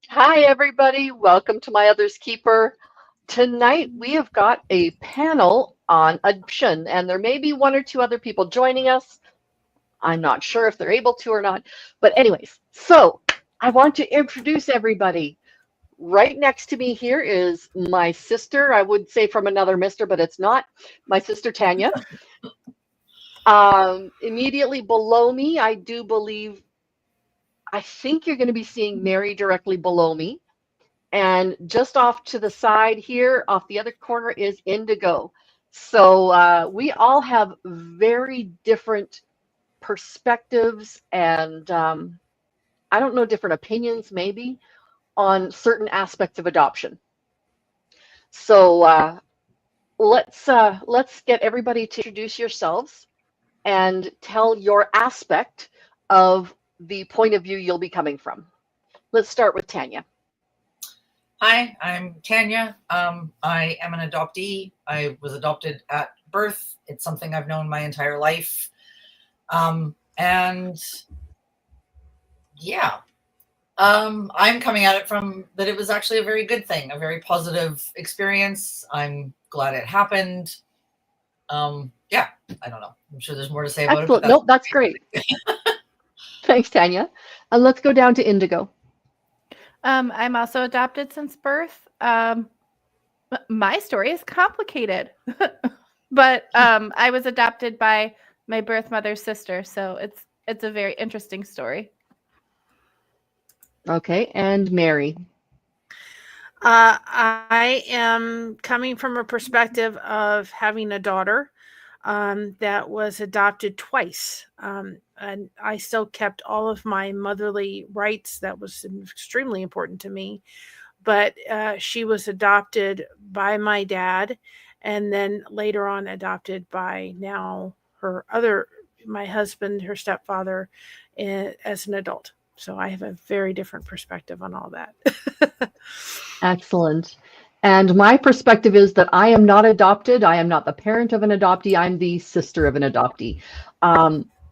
Hi, everybody. Welcome to My Other's Keeper. Tonight, we have got a panel on adoption, and there may be one or two other people joining us. I'm not sure if they're able to or not. But, anyways, so I want to introduce everybody. Right next to me here is my sister. I would say from another mister, but it's not. My sister Tanya. Immediately below me, I think you're going to be seeing Mary directly below me. And just off to the side here, off the other corner, is indigo. So we all have very different perspectives and I don't know, different opinions maybe on certain aspects of adoption. So let's get everybody to introduce yourselves and tell your aspect of the point of view you'll be coming from. Let's start with Tanya. Hi, I'm Tanya. I am an adoptee. I was adopted at birth. It's something I've known my entire life. And yeah, I'm coming at it from that it was actually a very good thing, a very positive experience. I'm glad it happened. Yeah, I don't know. I'm sure there's more to say about Excellent. it. Nope, that's great. Thanks, Tanya. And let's go down to Indigo. I'm also adopted since birth. My story is complicated, but I was adopted by my birth mother's sister, so it's a very interesting story. Okay, and Mary. I am coming from a perspective of having a daughter that was adopted twice. And I still kept all of my motherly rights. That was extremely important to me. But she was adopted by my dad and then later on adopted by my husband, her stepfather, as an adult. So I have a very different perspective on all that. Excellent. And my perspective is that I am not adopted. I am not the parent of an adoptee. I'm the sister of an adoptee.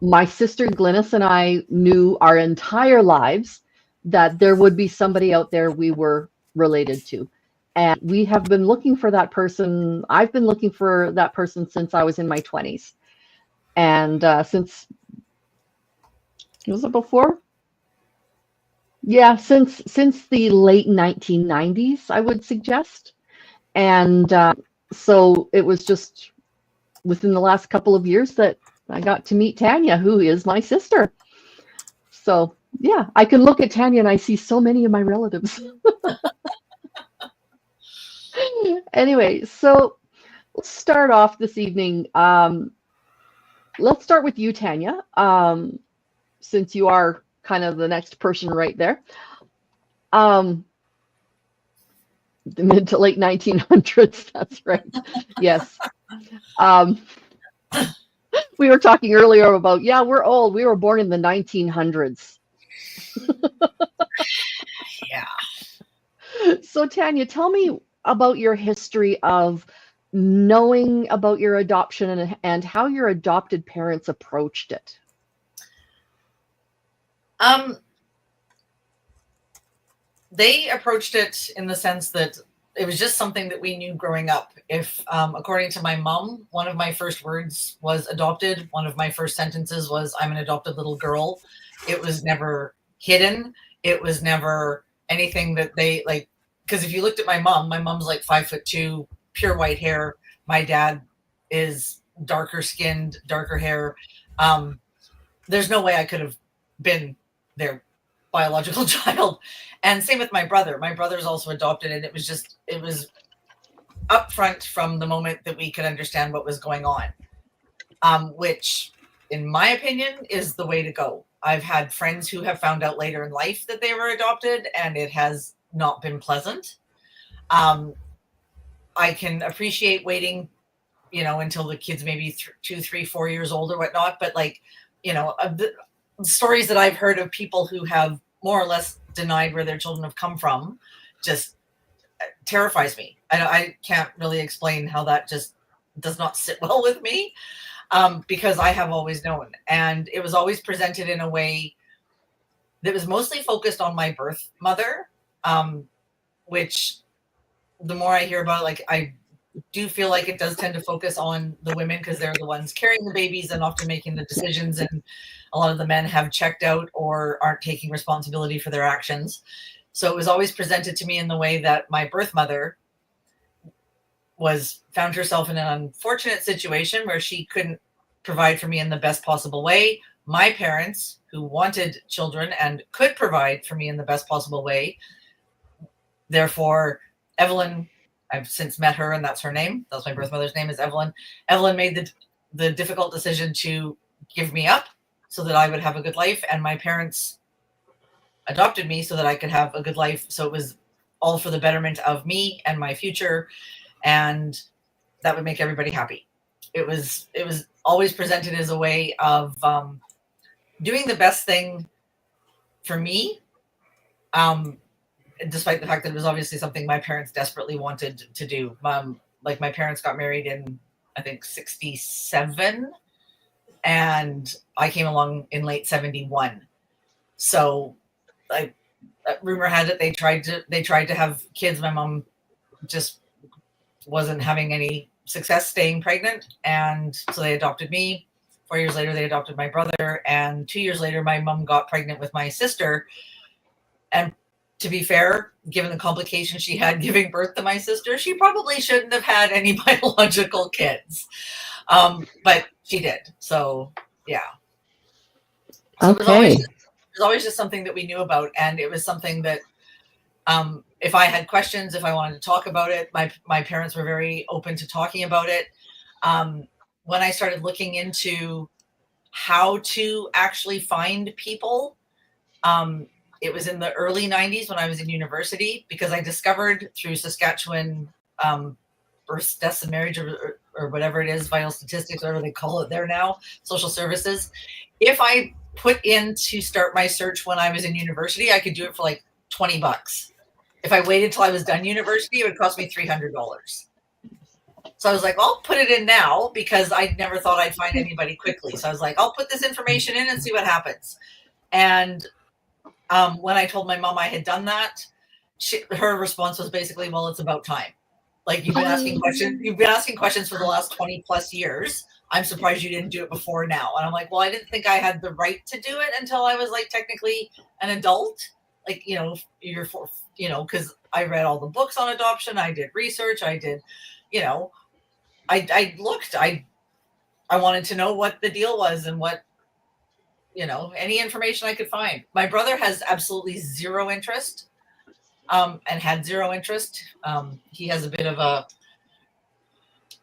My sister Glynis and I knew our entire lives that there would be somebody out there we were related to. And we have been looking for that person. I've been looking for that person since I was in my 20s. And was it before? Yeah, since the late 1990s, I would suggest. And so it was just within the last couple of years that I got to meet Tanya, who is my sister. So yeah, I can look at Tanya and I see so many of my relatives. Anyway, so let's start off this evening. Let's start with you, Tanya, since you are kind of the next person right there. The mid to late 1900s, that's right. Yes. We were talking earlier about, yeah, we're old. We were born in the 1900s. Yeah. So Tanya, tell me about your history of knowing about your adoption and how your adopted parents approached it. They approached it in the sense that it was just something that we knew growing up. If, according to my mom, one of my first words was adopted. One of my first sentences was, I'm an adopted little girl. It was never hidden. It was never anything that they like, because if you looked at my mom's like 5'2", pure white hair. My dad is darker skinned, darker hair. There's no way I could have been their biological child. And same with my brother. My brother's also adopted, and it was upfront from the moment that we could understand what was going on, which, in my opinion, is the way to go. I've had friends who have found out later in life that they were adopted, and it has not been pleasant. I can appreciate waiting, until the kid's maybe 2, 3, 4 years old or whatnot. But the stories that I've heard of people who have more or less denied where their children have come from just terrifies me. I can't really explain how that just does not sit well with me, because I have always known, and it was always presented in a way that was mostly focused on my birth mother. which the more I hear about it, like I do feel like it does tend to focus on the women because they're the ones carrying the babies and often making the decisions, and a lot of the men have checked out or aren't taking responsibility for their actions. So it was always presented to me in the way that my birth mother found herself in an unfortunate situation where she couldn't provide for me in the best possible way. My parents, who wanted children and could provide for me in the best possible way, therefore Evelyn, I've since met her, and that's her name. That's my birth mother's name, is Evelyn. Evelyn made the difficult decision to give me up so that I would have a good life, and my parents adopted me so that I could have a good life. So it was all for the betterment of me and my future, and that would make everybody happy. It was always presented as a way of doing the best thing for me, despite the fact that it was obviously something my parents desperately wanted to do. Like my parents got married in, I think, 67, and I came along in late 71. So rumor had it they tried to have kids. My mom just wasn't having any success staying pregnant, and so they adopted me. 4 years later, they adopted my brother, and 2 years later, my mom got pregnant with my sister. And to be fair, given the complications she had giving birth to my sister, she probably shouldn't have had any biological kids, but she did. So yeah. So Okay. it was always just something that we knew about, and it was something that if I had questions, if I wanted to talk about it, my parents were very open to talking about it. When I started looking into how to actually find people, it was in the early 90s when I was in university, because I discovered through Saskatchewan births, deaths, and marriage, or whatever it is, vital statistics, whatever they call it there now, social services. If I put in to start my search when I was in university, I could do it for like $20. If I waited till I was done university, it would cost me $300. So I was like, well, I'll put it in now, because I never thought I'd find anybody quickly. So I was like, I'll put this information in and see what happens. And when I told my mom I had done that, her response was basically, well, it's about time. Like, you've been asking questions for the last 20 plus years. I'm surprised you didn't do it before now. And I'm like, well, I didn't think I had the right to do it until I was like technically an adult. Like, because I read all the books on adoption. I did research. I did, I looked, I wanted to know what the deal was and what, any information I could find. My brother has absolutely zero interest, and had zero interest. He has a bit of a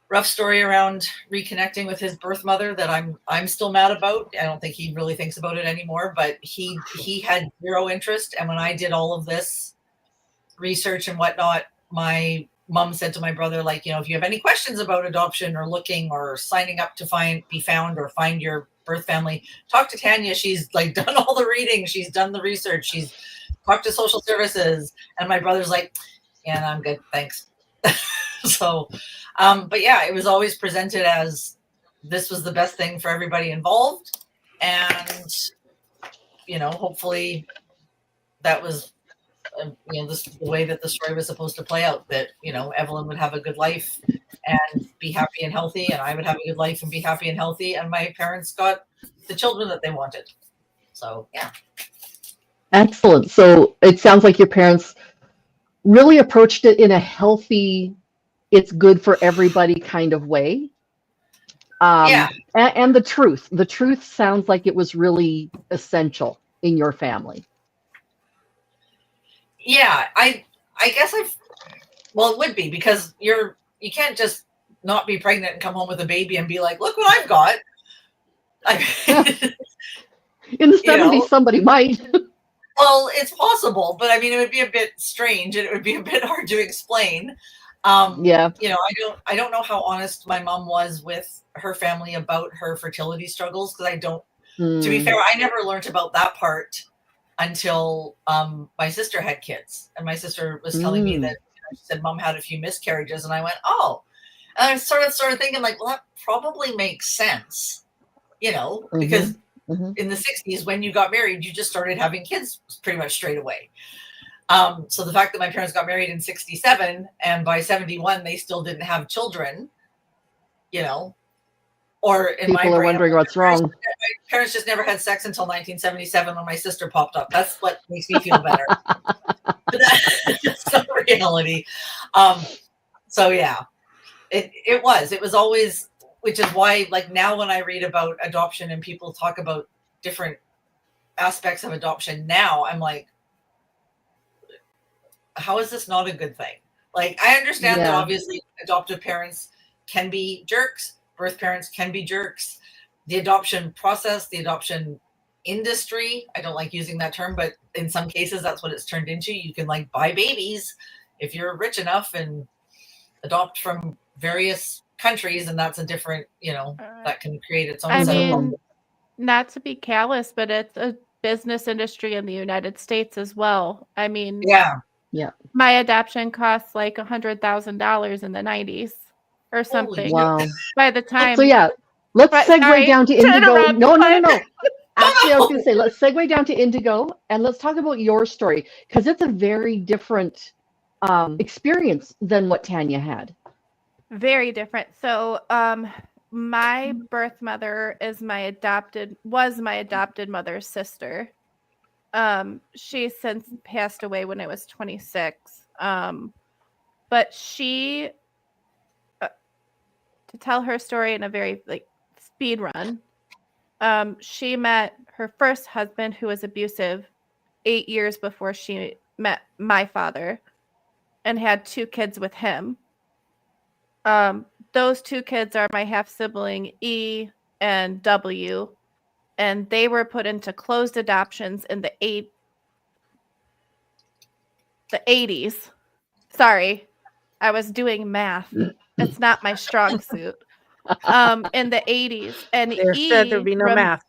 rough story around reconnecting with his birth mother that I'm still mad about. I don't think he really thinks about it anymore, but he had zero interest. And when I did all of this research and whatnot, my mom said to my brother, like, if you have any questions about adoption or looking or signing up to be found or find your birth family, talk to Tanya. She's like done all the reading. She's done the research. She's talked to social services. And my brother's like, yeah, no, I'm good. Thanks. So, but yeah, it was always presented as this was the best thing for everybody involved. And, hopefully that was, this is the way that the story was supposed to play out, that, Evelyn would have a good life and be happy and healthy, and I would have a good life and be happy and healthy, and my parents got the children that they wanted. So, yeah. Excellent. So it sounds like your parents really approached it in a healthy, it's good for everybody kind of way. Yeah. And the truth sounds like it was really essential in your family. Yeah, I guess it would be, because you can't just not be pregnant and come home with a baby and be like, look what I've got. In the 70s, somebody might. Well, it's possible, but I mean, it would be a bit strange and it would be a bit hard to explain. Yeah. I don't know how honest my mom was with her family about her fertility struggles, because to be fair, I never learned about that part until my sister had kids. And my sister was telling me that, she said, Mom had a few miscarriages. And I went, oh. And I started thinking, like, well, that probably makes sense, because in the 60s, when you got married, you just started having kids pretty much straight away. So the fact that my parents got married in 67 and by 71 they still didn't have children, you know, or in my People are brain, wondering what's wrong. my parents just never had sex until 1977 when my sister popped up. That's what makes me feel better. But that's not reality. So yeah, it was always, which is why, like, now when I read about adoption and people talk about different aspects of adoption now, I'm like, how is this not a good thing? Like, I understand that obviously adoptive parents can be jerks, birth parents can be jerks. The adoption process, the adoption industry, I don't like using that term, but in some cases that's what it's turned into. You can like buy babies if you're rich enough and adopt from various countries, and that's a different, you know, that can create its own set of problems. Not to be callous, but it's a business industry in the United States as well. I mean, my adoption costs like $100,000 in the 90s or something. Wow. By the time. So yeah, let's segue down to Indigo. No. Actually, I was going to say, let's segue down to Indigo and let's talk about your story, because it's a very different experience than what Tanya had. Very different. So my birth mother was my adopted mother's sister. She since passed away when I was 26. But she, to tell her story in a very like speed run, she met her first husband, who was abusive, 8 years before she met my father, and had 2 kids with him. Those 2 kids are my half sibling E and W, and they were put into closed adoptions in the 80s. Sorry, I was doing math. It's not my strong suit. In the 80s, and said there'd be no math.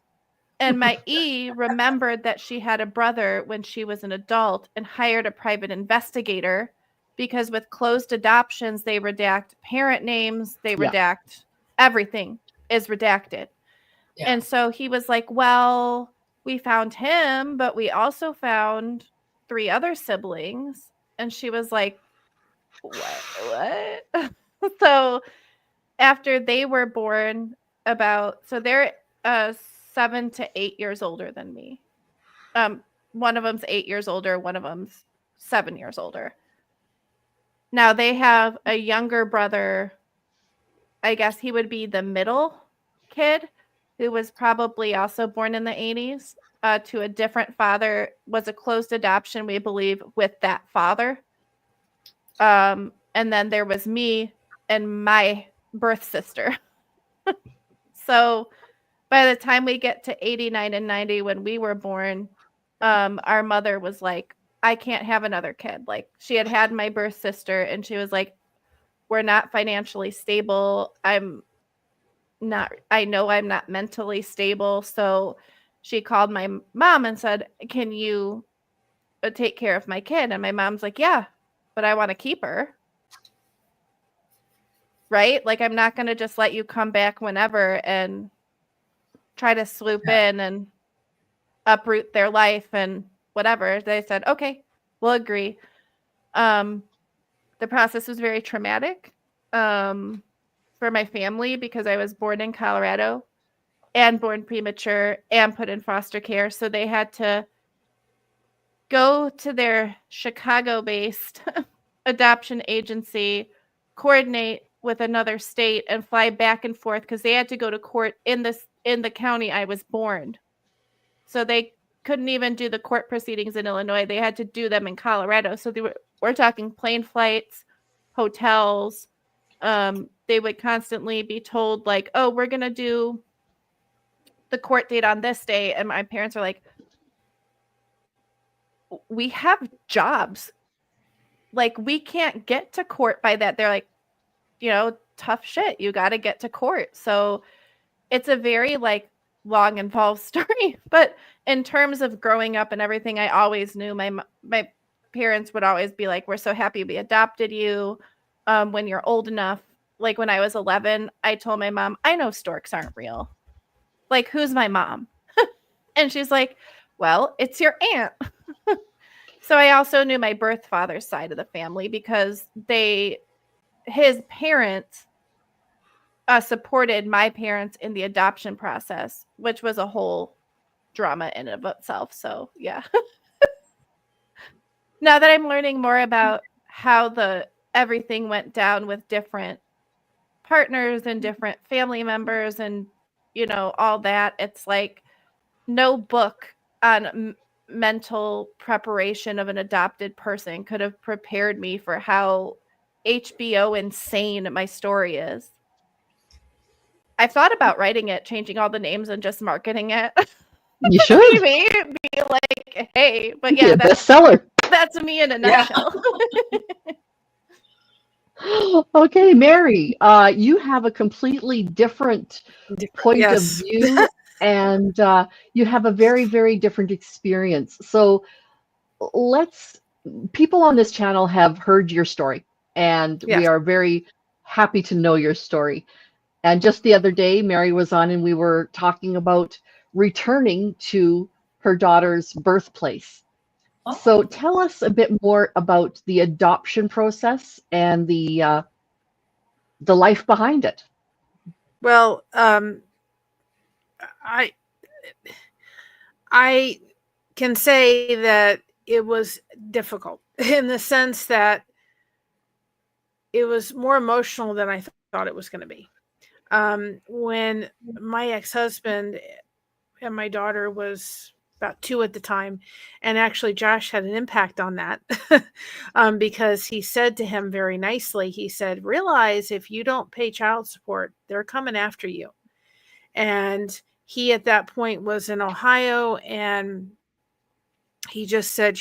And my E remembered that she had a brother when she was an adult and hired a private investigator, because with closed adoptions, they redact parent names, they redact everything is redacted. Yeah. And so he was like, well, we found him, but we also found 3 other siblings. And she was like, what? So after they were born, so they're 7 to 8 years older than me. One of them's 8 years older, one of them's 7 years older. Now they have a younger brother. I guess he would be the middle kid, who was probably also born in the 80s to a different father, was a closed adoption, we believe, with that father. And then there was me and my birth sister. So by the time we get to 89 and 90, when we were born, our mother was like, I can't have another kid. Like, she had my birth sister, and she was like, we're not financially stable. I know I'm not mentally stable. So she called my mom and said, can you take care of my kid? And my mom's like, yeah, but I want to keep her. Right? Like, I'm not going to just let you come back whenever and try to swoop in and uproot their life and whatever. They said, okay, we'll agree. The process was very traumatic for my family, because I was born in Colorado and born premature and put in foster care. So they had to go to their Chicago-based adoption agency, coordinate with another state, and fly back and forth, because they had to go to court in the county I was born. So they couldn't even do the court proceedings in Illinois. They had to do them in Colorado. So we're talking plane flights, hotels. They would constantly be told, like, oh, we're going to do the court date on this day. And my parents are like, we have jobs. Like, we can't get to court by that. They're like, tough shit. You got to get to court. So it's a very, like, long, involved story. But in terms of growing up and everything, I always knew my parents would always be like, we're so happy we adopted you when you're old enough. Like, when I was 11, I told my mom, I know storks aren't real. Like, who's my mom? And she's like, well, it's your aunt. So I also knew my birth father's side of the family because his parents supported my parents in the adoption process, which was a whole drama in and of itself. So yeah. Now that I'm learning more about how everything went down with different partners and different family members and all that, it's like no book on mental preparation of an adopted person could have prepared me for how HBO insane my story is. I thought about writing it, changing all the names and just marketing it. You should. Maybe be like, hey, but Be yeah, a bestseller. that's me in a nutshell. Okay, Mary, you have a completely different point of Yes. view, and you have a very, very different experience. So people on this channel have heard your story, and we Yes. are very happy to know your story. And just the other day, Mary was on, and we were talking about returning to her daughter's birthplace. So tell us a bit more about the adoption process and the life behind it. Well, I can say that it was difficult in the sense that it was more emotional than I thought it was going to be. When my ex-husband and my daughter was about 2 at the time, and actually Josh had an impact on that because he said to him very nicely, he said, realize if you don't pay child support, they're coming after you. And he at that point was in Ohio, and he just said,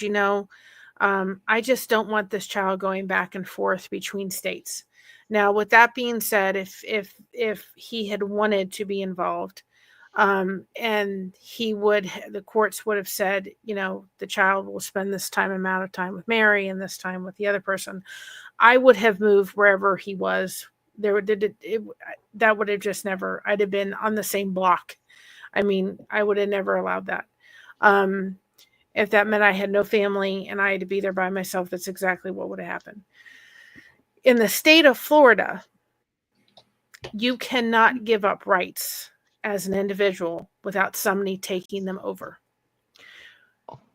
I just don't want this child going back and forth between states. Now, with that being said, if he had wanted to be involved, and the courts would have said, the child will spend this amount of time with Mary and this time with the other person, I would have moved wherever he was. That would have just never, I'd have been on the same block. I mean, I would have never allowed that. If that meant I had no family and I had to be there by myself, that's exactly what would have happened. In the state of Florida, you cannot give up rights as an individual without somebody taking them over.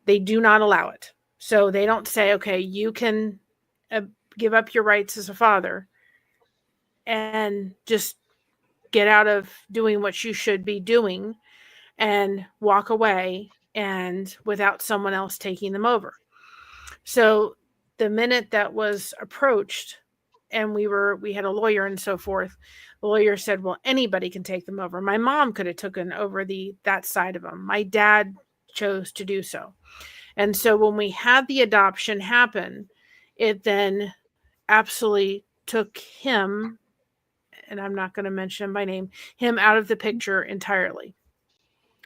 They do not allow it. So they don't say, okay, you can give up your rights as a father and just get out of doing what you should be doing and walk away and without someone else taking them over. So the minute that was approached and we had a lawyer and so forth, the lawyer said, well, anybody can take them over. My mom could have taken over that side of them. My dad chose to do so. And so when we had the adoption happen, it then absolutely took him, and I'm not going to mention him by name, him out of the picture entirely,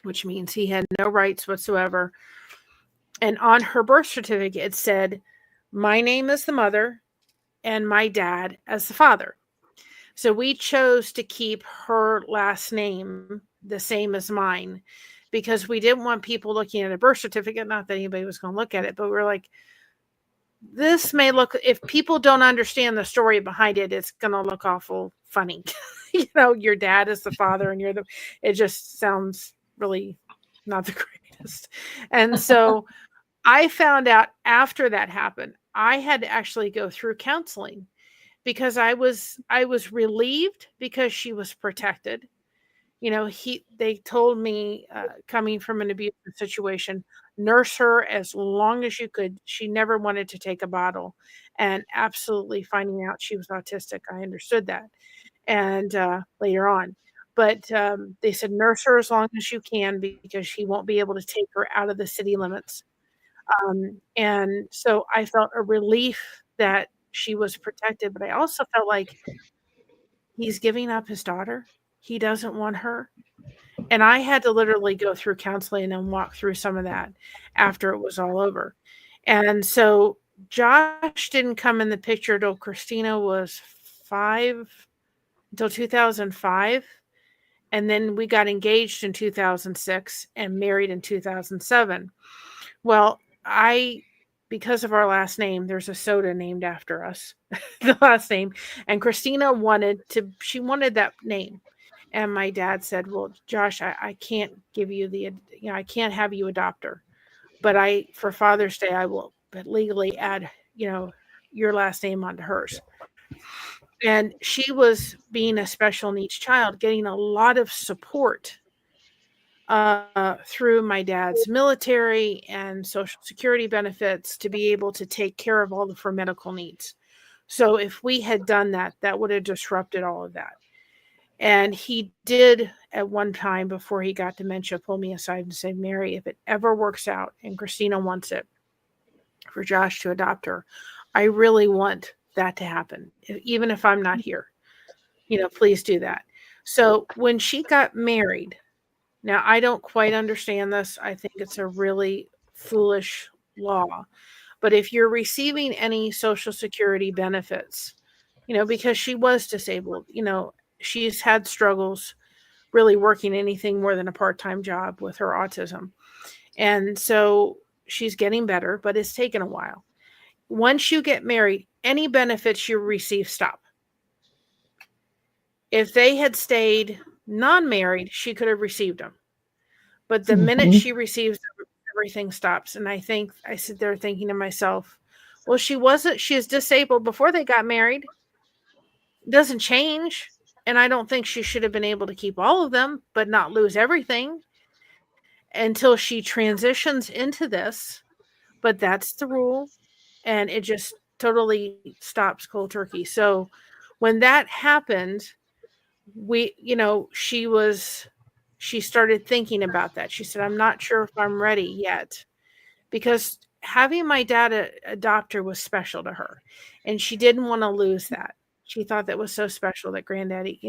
which means he had no rights whatsoever. And on her birth certificate, it said, my name as the mother and my dad as the father. So we chose to keep her last name the same as mine because we didn't want people looking at a birth certificate. Not that anybody was going to look at it, but we're like, this may look, if people don't understand the story behind it, it's going to look awful funny. Your dad is the father and it just sounds really not the greatest. And so I found out after that happened, I had to actually go through counseling because I was relieved because she was protected. They told me, coming from an abusive situation, nurse her as long as you could. She never wanted to take a bottle, and absolutely finding out she was autistic, I understood that. And later on, but they said nurse her as long as you can because she won't be able to take her out of the city limits. And so I felt a relief that she was protected, but I also felt like he's giving up his daughter. He doesn't want her. And I had to literally go through counseling and walk through some of that after it was all over. And so Josh didn't come in the picture till Christina was 5, until 2005. And then we got engaged in 2006 and married in 2007. Well, I because of our last name, there's a soda named after us, the last name. And Christina wanted that name. And my dad said, well, Josh, I can't give you I can't have you adopt her. But for Father's Day, I will legally add, your last name onto hers. And she was, being a special needs child, getting a lot of support through my dad's military and Social Security benefits to be able to take care of all of her medical needs. So if we had done that, that would have disrupted all of that. And he did, at one time before he got dementia, pull me aside and say, Mary, if it ever works out and Christina wants it for Josh to adopt her, I really want that to happen, even if I'm not here. Please do that. So when she got married, now I don't quite understand this. I think it's a really foolish law. But if you're receiving any Social Security benefits, because she was disabled, she's had struggles really working anything more than a part-time job with her autism. And so she's getting better, but it's taken a while. Once you get married, any benefits you receive stop. If they had stayed non-married, she could have received them. But the minute she receives them, everything stops. And I sit there thinking to myself, well, she is disabled before they got married. It doesn't change. And I don't think she should have been able to keep all of them, but not lose everything until she transitions into this. But that's the rule. And it just totally stops cold turkey. So when that happened, she started thinking about that. She said, I'm not sure if I'm ready yet, because having my dad adopt her was special to her. And she didn't want to lose that. She thought that was so special that Granddaddy,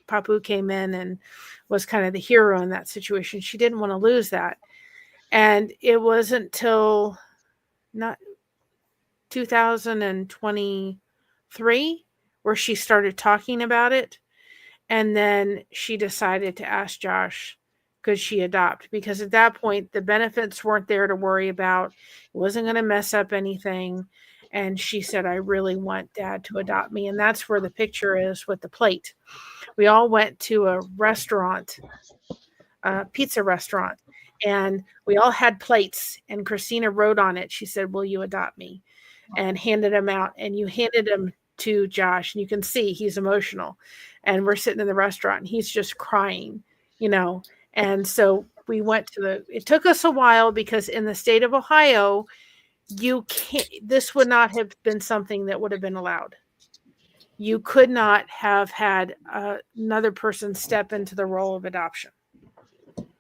Papu came in and was kind of the hero in that situation. She didn't want to lose that. And it wasn't till not 2023 where she started talking about it. And then she decided to ask Josh, could she adopt? Because at that point, the benefits weren't there to worry about. It wasn't going to mess up anything. And she said, I really want Dad to adopt me. And that's where the picture is with the plate. We all went to a restaurant, a pizza restaurant, and we all had plates. And Christina wrote on it. She said, will you adopt me? And handed them out. And you handed them to Josh. And you can see he's emotional. And we're sitting in the restaurant and he's just crying, And so we went it took us a while, because in the state of Ohio, this would not have been something that would have been allowed. You could not have had another person step into the role of adoption.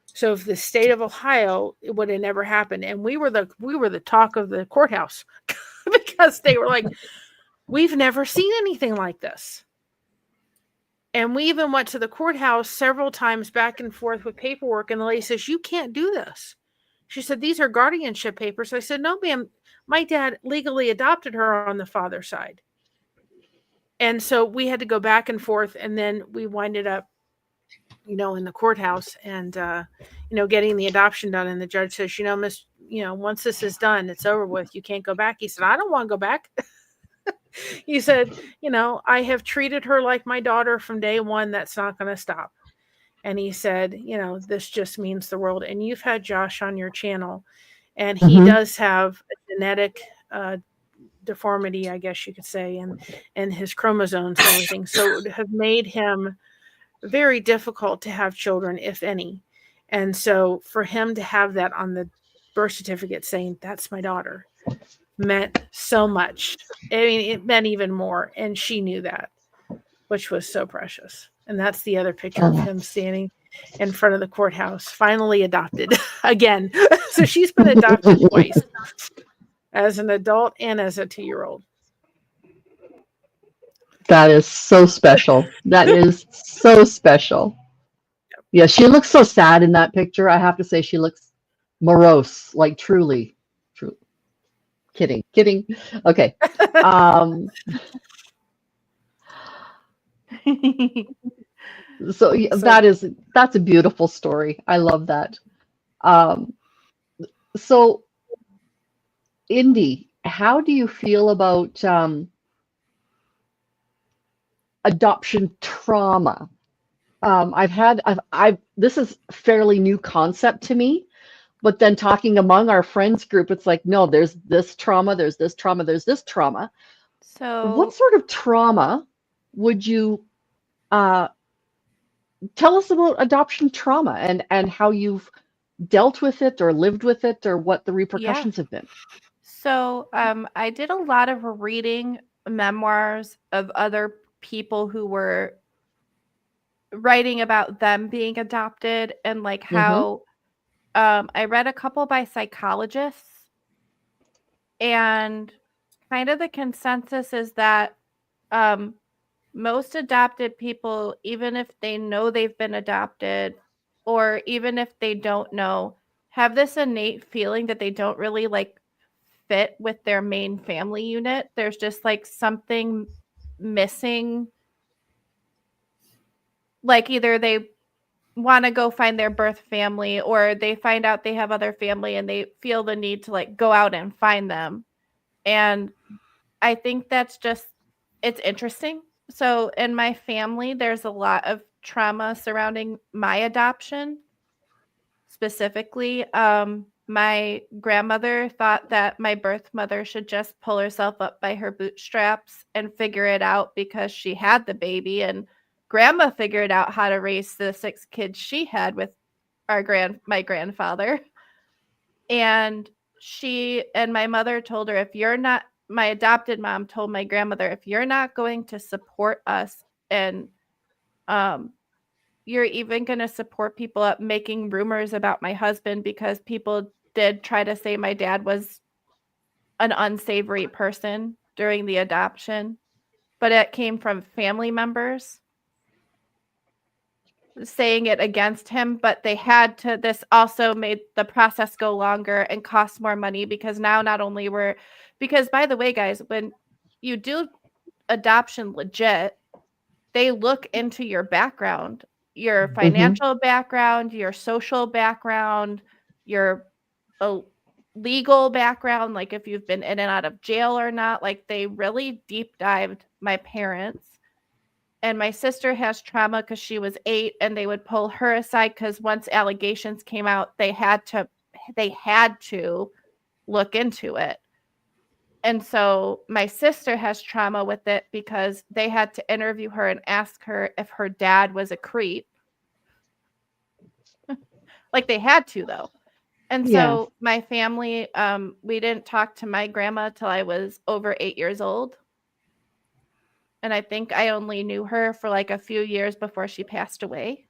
So if the state of Ohio, it would have never happened. And we were the talk of the courthouse because they were like, we've never seen anything like this. And we even went to the courthouse several times back and forth with paperwork. And the lady says, you can't do this. She said, these are guardianship papers. I said, no, ma'am, my dad legally adopted her on the father's side. And so we had to go back and forth. And then we winded up, in the courthouse and, getting the adoption done. And the judge says, miss, once this is done, it's over with. You can't go back. He said, I don't want to go back. He said, I have treated her like my daughter from day one. That's not going to stop. And he said, this just means the world. And you've had Josh on your channel, and he does have a genetic deformity, I guess you could say, and his chromosomes and everything. So it would have made him very difficult to have children, if any. And so for him to have that on the birth certificate saying, that's my daughter, meant so much. I mean, it meant even more. And she knew that, which was so precious. And that's the other picture of him standing in front of the courthouse, finally adopted again. So she's been adopted twice, as an adult and as a 2-year-old. That is so special. That is so special. Yeah, she looks so sad in that picture. I have to say, she looks morose, like truly. Kidding. Okay. So that's a beautiful story. I love that. So Indy, how do you feel about adoption trauma? This is a fairly new concept to me, but then talking among our friends group, it's like, no, there's this trauma, there's this trauma, there's this trauma. What So sort of trauma would you uh, tell us about adoption trauma and how you've dealt with it or lived with it or what the yeah. repercussions have been? So I did a lot of reading memoirs of other people who were writing about them being adopted and like Mm-hmm. how I read a couple by psychologists, and kind of the consensus is that um, most adopted people, even if they know they've been adopted, or even if they don't know, have this innate feeling that they don't really like fit with their main family unit. There's just like something missing. Like either they want to go find their birth family, or they find out they have other family and they feel the need to like go out and find them. And I think that's just, it's interesting. So in my family, there's a lot of trauma surrounding my adoption specifically. My grandmother thought that my birth mother should just pull herself up by her bootstraps and figure it out because she had the baby, and grandma figured out how to raise the 6 kids she had with my grandfather. And my mother told her, if you're not, my adopted mom told my grandmother, if you're not going to support us, and um you're even going to support people up making rumors about my husband, because people did try to say my dad was an unsavory person during the adoption, but it came from family members saying it against him. But they had to, this also made the process go longer and cost more money, because now not only were, because by the way, guys, when you do adoption legit, they look into your background, your Mm-hmm. financial background, your social background, your uh, legal background, like if you've been in and out of jail or not. Like they really deep dived my parents. And my sister has trauma because she was 8, and they would pull her aside because once allegations came out, they had to look into it. And so my sister has trauma with it because they had to interview her and ask her if her dad was a creep. Like they had to, though. And Yeah. so my family, we didn't talk to my grandma till I was over 8 years old. And I think I only knew her for like a few years before she passed away.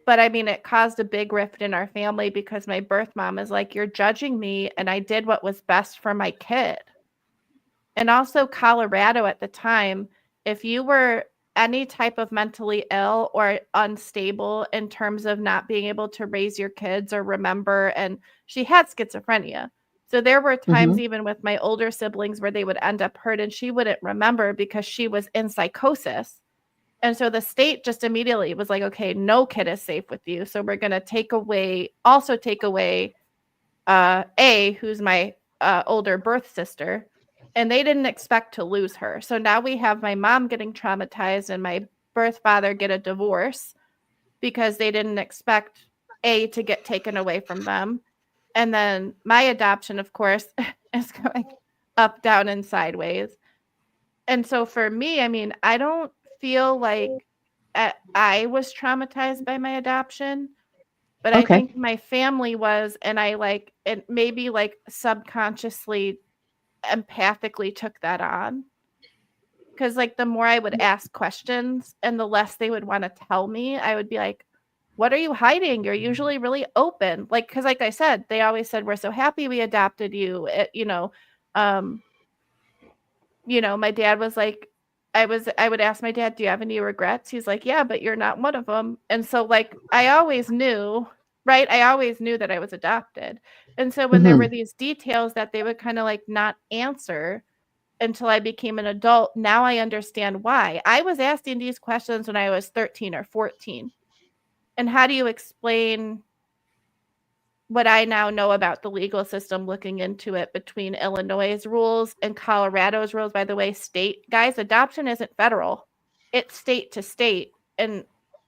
But I mean, it caused a big rift in our family because my birth mom is like, you're judging me, and I did what was best for my kid. And also Colorado at the time, if you were any type of mentally ill or unstable in terms of not being able to raise your kids or remember, and she had schizophrenia. So there were times Mm-hmm. even with my older siblings where they would end up hurt and she wouldn't remember because she was in psychosis. And so the state just immediately was like, okay, no kid is safe with you. So we're going to take away A, who's my older birth sister, and they didn't expect to lose her. So now we have my mom getting traumatized and my birth father get a divorce because they didn't expect A to get taken away from them. And then my adoption, of course, is going up, down, and sideways. And so for me, I mean, I don't feel like I was traumatized by my adoption, but I Okay. think my family was, and I like, it maybe like subconsciously, empathically took that on. Because like the more I would ask questions and the less they would want to tell me, I would be like, what are you hiding? You're usually really open. Like, because like I said, they always said, we're so happy we adopted you. Um, my dad was like, I would ask my dad, do you have any regrets? He's like, yeah, but you're not one of them. And so like, I always knew, right? I always knew that I was adopted. And so when there were Mm-hmm. these details that they would kind of like not answer until I became an adult, now I understand why. I was asking these questions when I was 13 or 14. And how do you explain what I now know about the legal system, looking into it between Illinois' rules and Colorado's rules. By the way, adoption isn't federal. It's state to state. And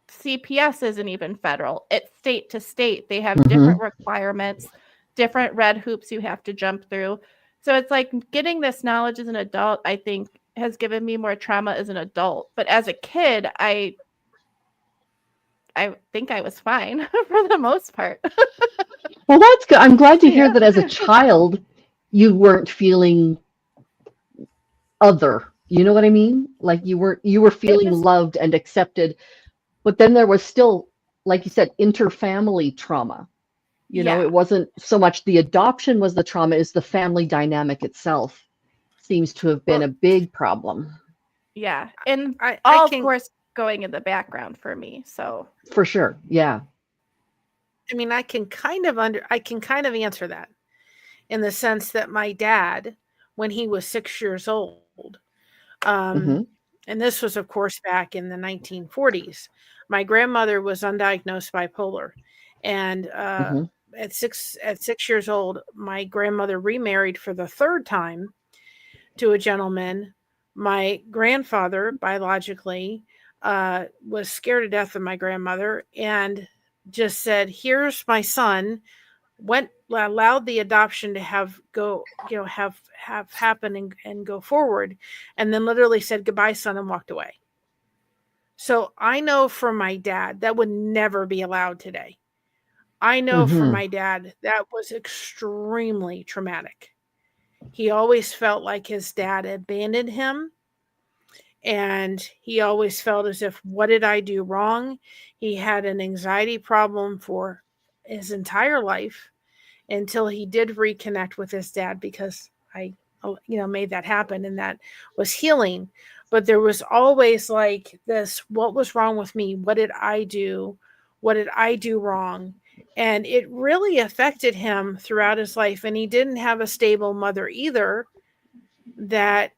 CPS isn't even federal. It's state to state. They have different requirements, different red hoops you have to jump through. So it's like getting this knowledge as an adult, I think, has given me more trauma as an adult. But as a kid, I think I was fine for the most part. Well, that's good. I'm glad to hear that as a child, you weren't feeling other. You know what I mean? Like you were feeling loved and accepted, but then there was still, like you said, interfamily trauma. You know, it wasn't so much the adoption was the trauma, is the family dynamic itself seems to have been a big problem. Yeah. And of course, going in the background for me. So for sure. Yeah. I mean, I can kind of answer that in the sense that my dad, when he was 6 years old, and this was, of course, back in the 1940s, my grandmother was undiagnosed bipolar. And at six years old, my grandmother remarried for the third time to a gentleman. My grandfather, biologically, was scared to death of my grandmother and just said, "Here's my son." Allowed the adoption to have happen and go forward, and then literally said, "Goodbye, son," and walked away. So I know from my dad that would never be allowed today. I know from my dad that was extremely traumatic. He always felt like his dad abandoned him. And he always felt as if, what did I do wrong? He had an anxiety problem for his entire life until he did reconnect with his dad, because I, made that happen, and that was healing. But there was always like this, what was wrong with me? What did I do? What did I do wrong? And it really affected him throughout his life. And he didn't have a stable mother either that,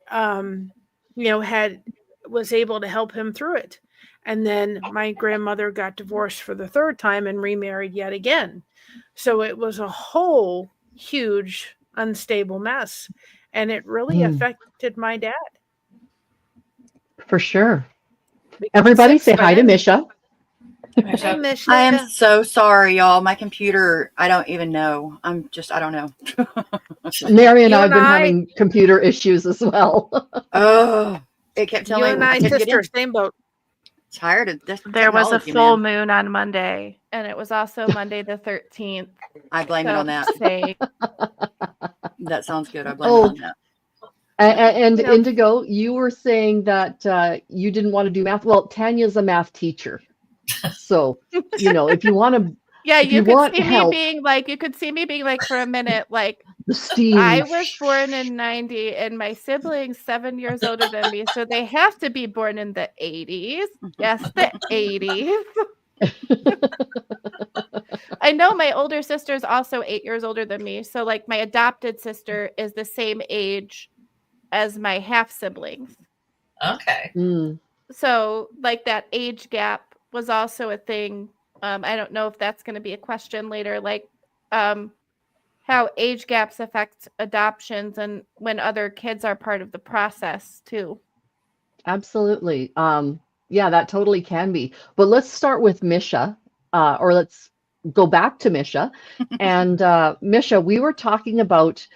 was able to help him through it. And then my grandmother got divorced for the third time and remarried yet again. So it was a whole huge unstable mess. And it really affected my dad. For sure. Everybody say hi to Misha. Hey, Misha. I am so sorry, y'all. My computer, I don't even know. I don't know. Mary and I have been having computer issues as well. Oh, it kept telling me. You and I, sister, same boat. Tired of this. There was a full moon on Monday, and it was also Monday the 13th. I blame it on that. That sounds good. I blame it on that. And Indigo, you were saying that you didn't want to do math. Well, Tanya's a math teacher. So, if you want to, you could see me being like for a minute, like the steam. I was born in 90 and my siblings 7 years older than me. So they have to be born in the 80s. Yes, the 80s. I know my older sister is also 8 years older than me. So like my adopted sister is the same age as my half siblings. Okay. So like that age gap was also a thing. I don't know if that's going to be a question later, like how age gaps affect adoptions and when other kids are part of the process too. Absolutely. Yeah, that totally can be. But let's start with Misha, or let's go back to Misha. And Misha, we were talking about,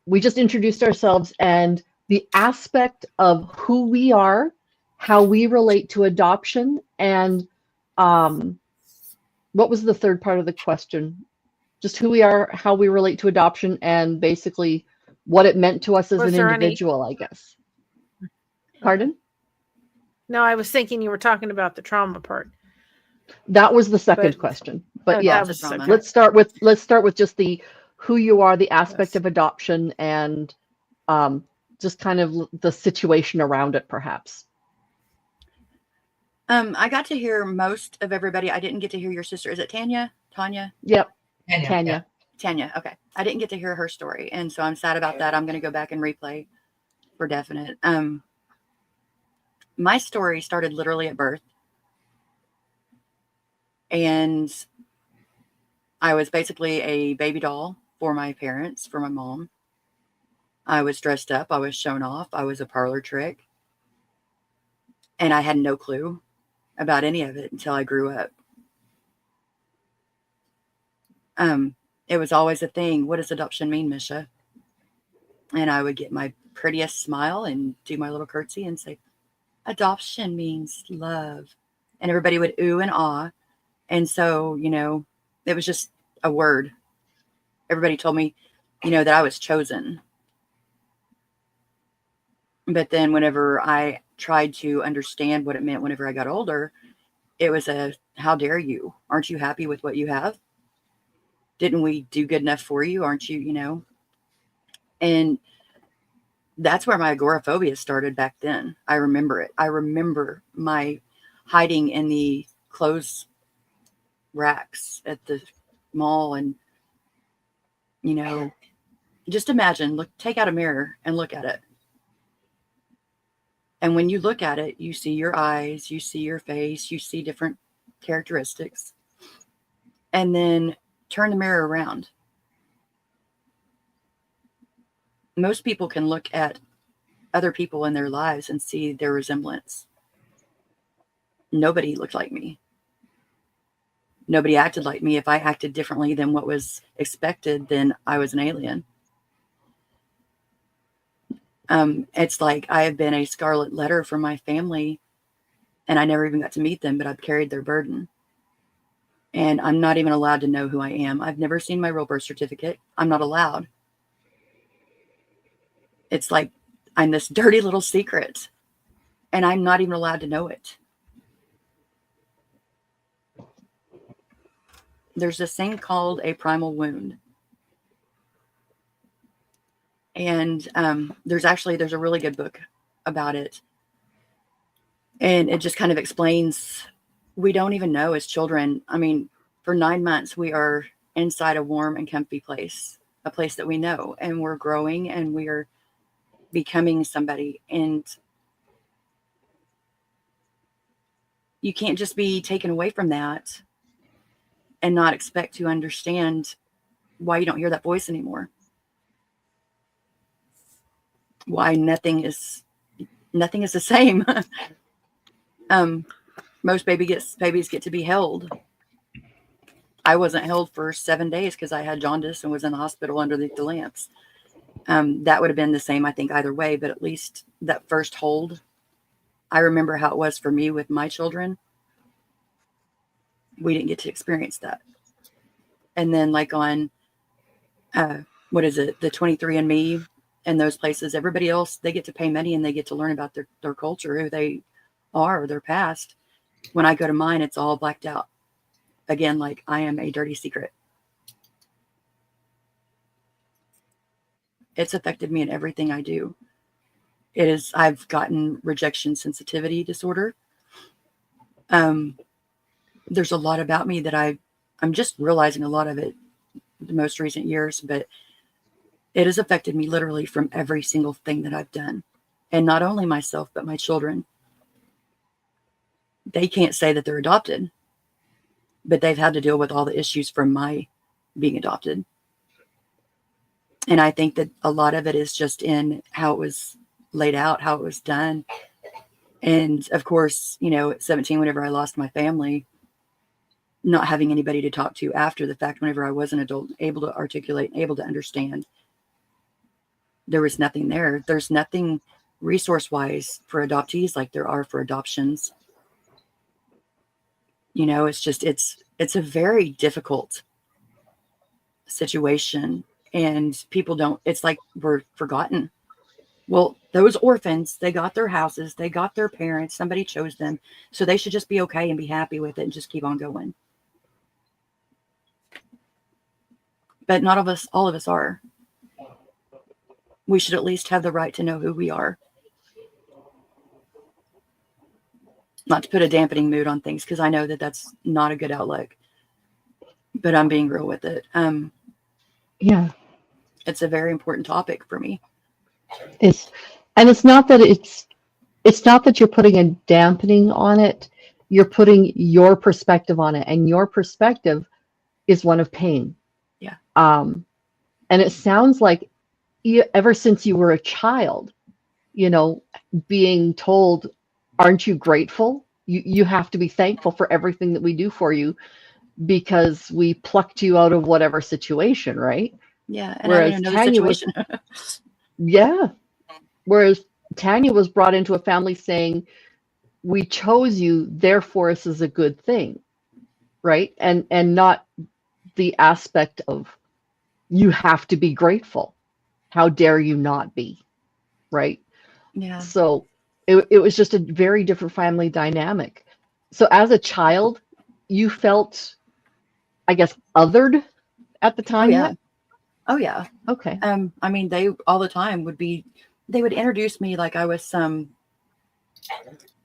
we just introduced ourselves and the aspect of who we are, how we relate to adoption, and what was the third part of the question? Just who we are, how we relate to adoption, and basically what it meant to us as an individual, I guess. Pardon? No, I was thinking you were talking about the trauma part. That was the second question. But yes, let's start with just the who you are, the aspect of adoption, and just kind of the situation around it, perhaps. I got to hear most of everybody. I didn't get to hear your sister. Is it Tanya? Tanya? Yep. Tanya. Okay. I didn't get to hear her story. And so I'm sad about that. I'm going to go back and replay for definite. My story started literally at birth. And I was basically a baby doll for my parents, for my mom. I was dressed up. I was shown off. I was a parlor trick. And I had no clue about any of it until I grew up. It was always a thing. What does adoption mean, Misha? And I would get my prettiest smile and do my little curtsy and say, adoption means love. And everybody would ooh and ah. And so, it was just a word. Everybody told me, that I was chosen. But then whenever I tried to understand what it meant whenever I got older, it was how dare you? Aren't you happy with what you have? Didn't we do good enough for you? Aren't you, And that's where my agoraphobia started back then. I remember it. I remember my hiding in the clothes racks at the mall and, just imagine, take out a mirror and look at it. And when you look at it, you see your eyes, you see your face, you see different characteristics. And then turn the mirror around. Most people can look at other people in their lives and see their resemblance. Nobody looked like me. Nobody acted like me. If I acted differently than what was expected, then I was an alien. It's like I have been a scarlet letter for my family, and I never even got to meet them, but I've carried their burden. And I'm not even allowed to know who I am. I've never seen my real birth certificate. I'm not allowed. It's like I'm this dirty little secret, and I'm not even allowed to know it. There's this thing called a primal wound. And there's a really good book about it. And it just kind of explains, we don't even know as children. I mean, for 9 months, we are inside a warm and comfy place, a place that we know, and we're growing and we are becoming somebody. And you can't just be taken away from that and not expect to understand why you don't hear that voice anymore. Why nothing is the same. Most babies get to be held. I wasn't held for 7 days because I had jaundice and was in the hospital underneath the lamps. That would have been the same, I think, either way, but at least that first hold, I remember how it was for me with my children. We didn't get to experience that. And then like on, the 23andMe and those places, everybody else, they get to pay money and they get to learn about their culture, who they are, or their past. When I go to mine, it's all blacked out. Again, like I am a dirty secret. It's affected me in everything I do. I've gotten rejection sensitivity disorder. There's a lot about me that I'm just realizing a lot of it the most recent years, but it has affected me literally from every single thing that I've done. And not only myself, but my children. They can't say that they're adopted, but they've had to deal with all the issues from my being adopted. And I think that a lot of it is just in how it was laid out, how it was done. And of course, at 17, whenever I lost my family, not having anybody to talk to after the fact, whenever I was an adult, able to articulate, able to understand, there was nothing there. There's nothing resource-wise for adoptees like there are for adoptions. It's a very difficult situation, and people it's like we're forgotten. Well, those orphans, they got their houses, they got their parents, somebody chose them, so they should just be okay and be happy with it and just keep on going. But not all of us are. We should at least have the right to know who we are. Not to put a dampening mood on things, because I know that that's not a good outlook. But I'm being real with it. Yeah. It's a very important topic for me. It's not that you're putting a dampening on it. You're putting your perspective on it, and your perspective is one of pain. Yeah. And it sounds like ever since you were a child, being told, aren't you grateful? You have to be thankful for everything that we do for you because we plucked you out of whatever situation, right? Yeah. And I'm in Whereas another Tanya situation. yeah. Whereas Tanya was brought into a family saying, we chose you, therefore this is a good thing, right? And not the aspect of you have to be grateful. How dare you not be, right? Yeah. So it was just a very different family dynamic. So as a child, you felt, I guess, othered at the Oh time yeah. yet? Oh yeah. Okay. I mean, they all the time they would introduce me like I was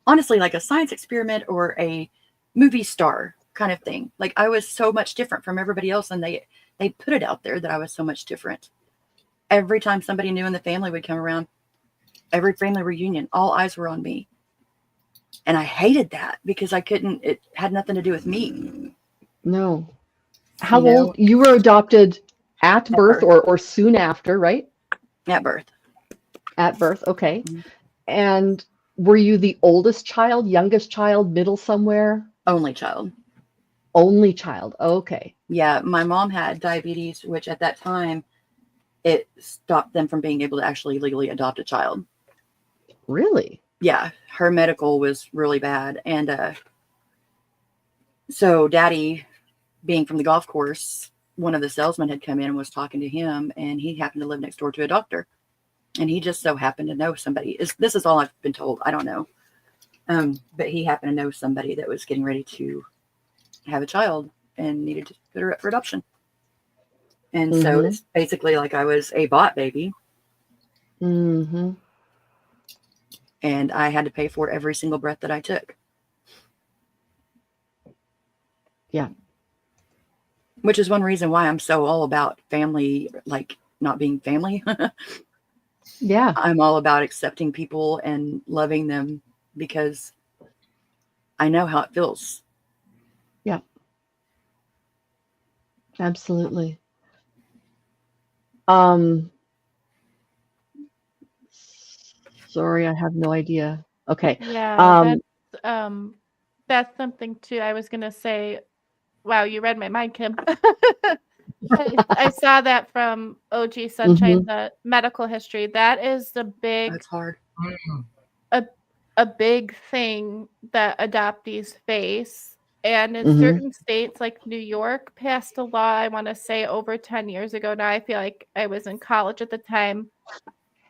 honestly, like a science experiment or a movie star kind of thing. Like I was so much different from everybody else, and they put it out there that I was so much different. Every time somebody new in the family would come around, every family reunion, all eyes were on me. And I hated that because it had nothing to do with me. No. How You know, old? You were adopted at birth birth. or soon after, right? At birth. At birth, okay. Mhm. And were you the oldest child, youngest child, middle somewhere? Only child. Only child, okay. Yeah, my mom had diabetes, which at that time, it stopped them from being able to actually legally adopt a child. Really? Yeah, her medical was really bad. And so Daddy, being from the golf course, one of the salesmen had come in and was talking to him, and he happened to live next door to a doctor. And he just so happened to know somebody. This is all I've been told. I don't know. But he happened to know somebody that was getting ready to have a child and needed to put her up for adoption. And so it's basically like I was a bought baby. Mm-hmm. And I had to pay for every single breath that I took. Yeah. Which is one reason why I'm so all about family, like not being family. Yeah. I'm all about accepting people and loving them because I know how it feels. Yeah. Absolutely. Sorry, I have no idea. Okay. Yeah, that's something too. I was gonna say, wow, you read my mind, Kim. I saw that from OG Sunshine, the medical history. That is That's hard. a big thing that adoptees face. And in Mhm. certain states, like New York, passed a law, I want to say over 10 years ago now. I feel like I was in college at the time,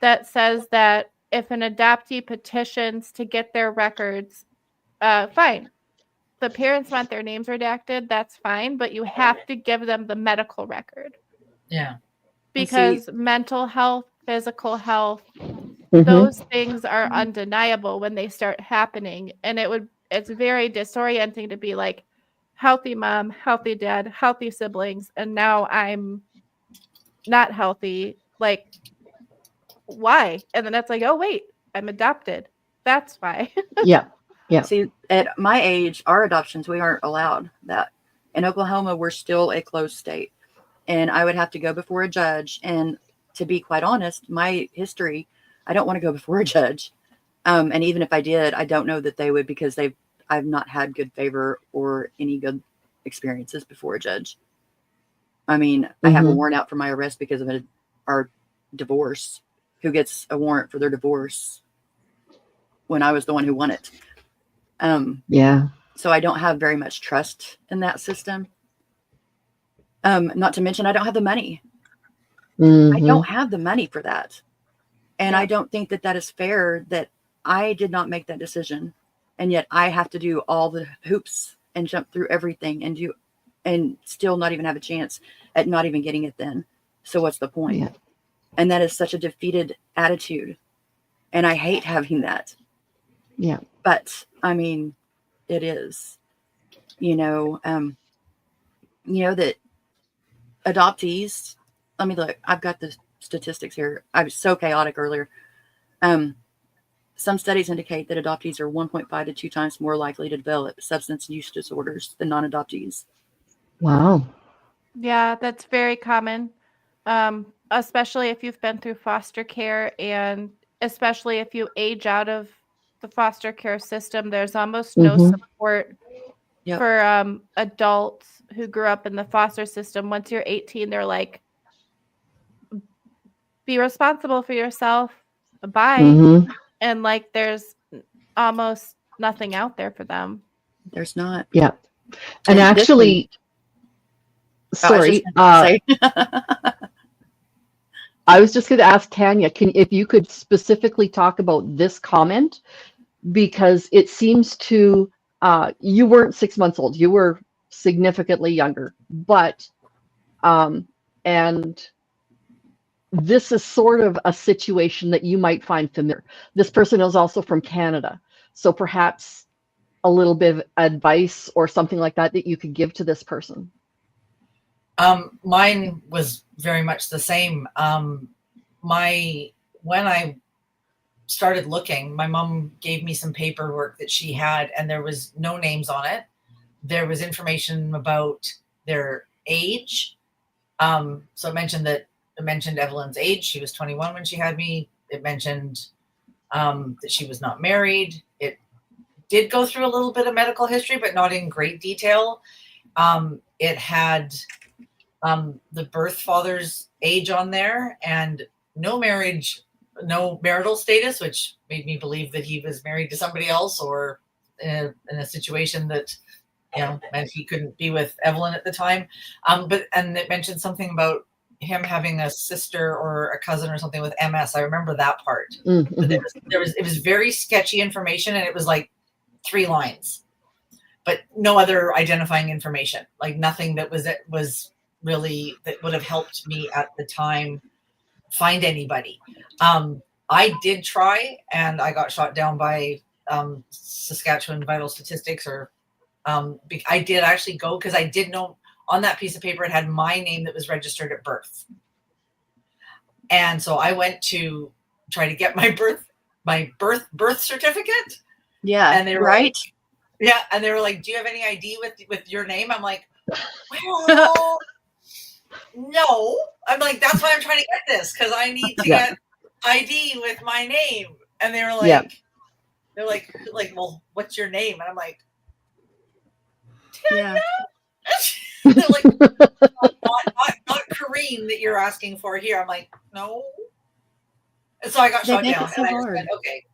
that says that if an adoptee petitions to get their records, fine. The parents want their names redacted, that's fine, but you have to give them the medical record. Yeah. Because mental health, physical health, Mhm. those things are undeniable when they start happening. And it's very disorienting to be like, healthy mom, healthy dad, healthy siblings, and now I'm not healthy. Like, why? And then it's like, oh wait, I'm adopted. That's why. Yeah. Yeah. See, at my age, our adoptions, we aren't allowed that. In Oklahoma, we're still a closed state. And I would have to go before a judge. And to be quite honest, my history, I don't want to go before a judge. And even if I did, I don't know that they would, because I've not had good favor or any good experiences before a judge. I mean, I have a warrant out for my arrest because of our divorce. Who gets a warrant for their divorce when I was the one who won it? Yeah. So I don't have very much trust in that system. Not to mention, I don't have the money. I don't have the money for that. And I don't think that is fair that I did not make that decision. And yet I have to do all the hoops and jump through everything and still not even have a chance at not even getting it then. So what's the point? Yeah. And that is such a defeated attitude. And I hate having that. Yeah. But I mean, it is, that adoptees, let me look, I've got the statistics here. I was so chaotic earlier. Some studies indicate that adoptees are 1.5 to 2 times more likely to develop substance use disorders than non-adoptees. Wow. Yeah, that's very common, especially if you've been through foster care, and especially if you age out of the foster care system. There's almost no Mm-hmm. support Yep. for adults who grew up in the foster system. Once you're 18, they're like, be responsible for yourself. Bye. Mm-hmm. And like, there's almost nothing out there for them. There's not. Yeah. And And this actually, I was just sorry, going to say. I was just going to ask Tanya, if you could specifically talk about this comment, because it seems to, you weren't 6 months old, you were significantly younger, but, and this is sort of a situation that you might find familiar. This person is also from Canada, so perhaps a little bit of advice or something like that that you could give to this person. Mine was very much the same. When I started looking, my mom gave me some paperwork that she had, and there was no names on it. There was information about their age. So it mentioned Evelyn's age. She was 21 when she had me. It mentioned that she was not married. It did go through a little bit of medical history, but not in great detail. It had the birth father's age on there, and no marriage, no marital status, which made me believe that he was married to somebody else, or in a situation that, meant he couldn't be with Evelyn at the time. And it mentioned something about him having a sister or a cousin or something with MS. I remember that part. Mm-hmm. But it was very sketchy information, and it was like 3 lines, but no other identifying information, like nothing that was really, that would have helped me at the time find anybody. I did try, and I got shot down by Saskatchewan Vital Statistics, or I did actually go, because I did know on that piece of paper it had my name that was registered at birth. And so I went to try to get my birth certificate. Yeah. And they were right. And they were like, do you have any ID with your name? I'm like, well, no. I'm like, that's why I'm trying to get this, because I need to get ID with my name. And they were like, they're like, well, what's your name? And I'm like, yeah. They're like, not Kareen that you're asking for here. I'm like, no. And so I got shot down. So and I hard. just went, okay.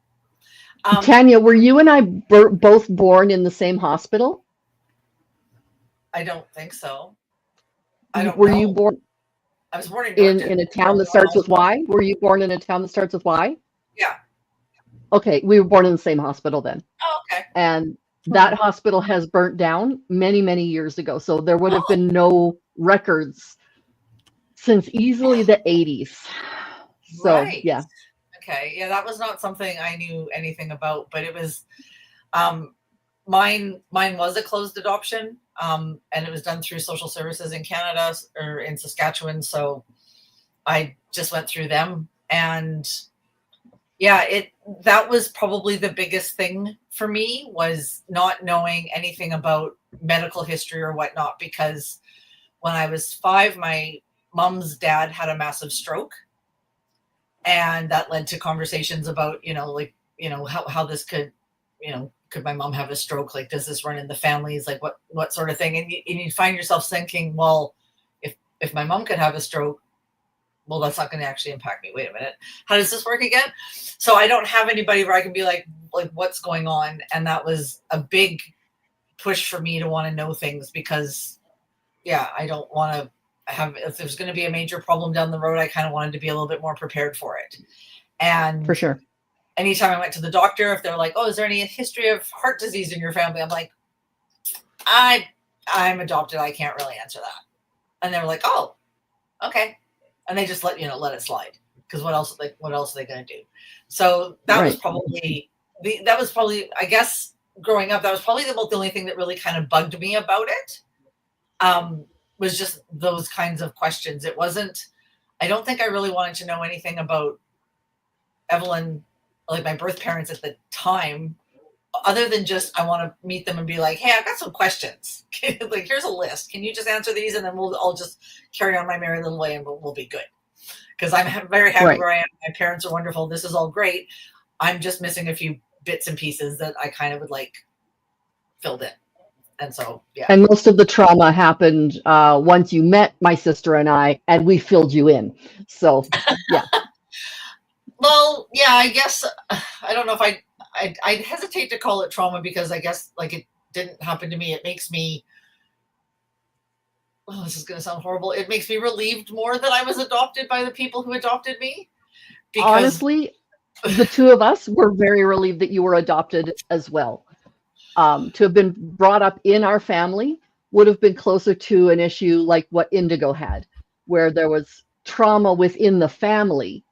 Tanya, were you and I both born in the same hospital? I don't think so. I don't Were know. you born I was born in a town that starts with Y? Were you born in a town that starts with Y? Yeah. Okay, we were born in the same hospital then. Oh, okay. And that hospital has burnt down many, many years ago. So there would have been no records since easily the 80s. So, right. yeah. Okay. Yeah, that was not something I knew anything about, but it was, mine was a closed adoption. And it was done through social services in Canada, or in Saskatchewan. So I just went through them, and yeah, that was probably the biggest thing for me, was not knowing anything about medical history or whatnot, because when I was 5, my mom's dad had a massive stroke, and that led to conversations about, how this could, could my mom have a stroke? Like, does this run in the families? Like, what sort of thing? And you find yourself thinking, well, if my mom could have a stroke, well, that's not going to actually impact me. Wait a minute. How does this work again? So I don't have anybody where I can be like, what's going on? And that was a big push for me to want to know things, because I don't want to have, if there's going to be a major problem down the road, I kind of wanted to be a little bit more prepared for it. And for sure. Anytime I went to the doctor, if they're like, oh, is there any history of heart disease in your family? I'm like, I'm adopted. I can't really answer that. And they were like, oh, okay. And they just let it slide, because what else are they going to do? So that was probably I guess growing up, that was probably the only thing that really kind of bugged me about it. Was just those kinds of questions. It wasn't, I don't think I really wanted to know anything about Evelyn, like my birth parents at the time, other than just I want to meet them and be like, hey, I've got some questions. Like, here's a list. Can you just answer these, and then I'll just carry on my merry little way, and we'll be good. Because I'm very happy Right. where I am. My parents are wonderful. This is all great. I'm just missing a few bits and pieces that I kind of would like filled in. And so, yeah. And most of the trauma happened once you met my sister and I, and we filled you in. So, yeah. Well, yeah, I guess I don't know if I'd hesitate to call it trauma, because I guess like it didn't happen to me. It makes me, oh, this is going to sound horrible. It makes me relieved more that I was adopted by the people who adopted me. Because Honestly, the two of us were very relieved that you were adopted as well. To have been brought up in our family would have been closer to an issue like what Indigo had, where there was trauma within the family.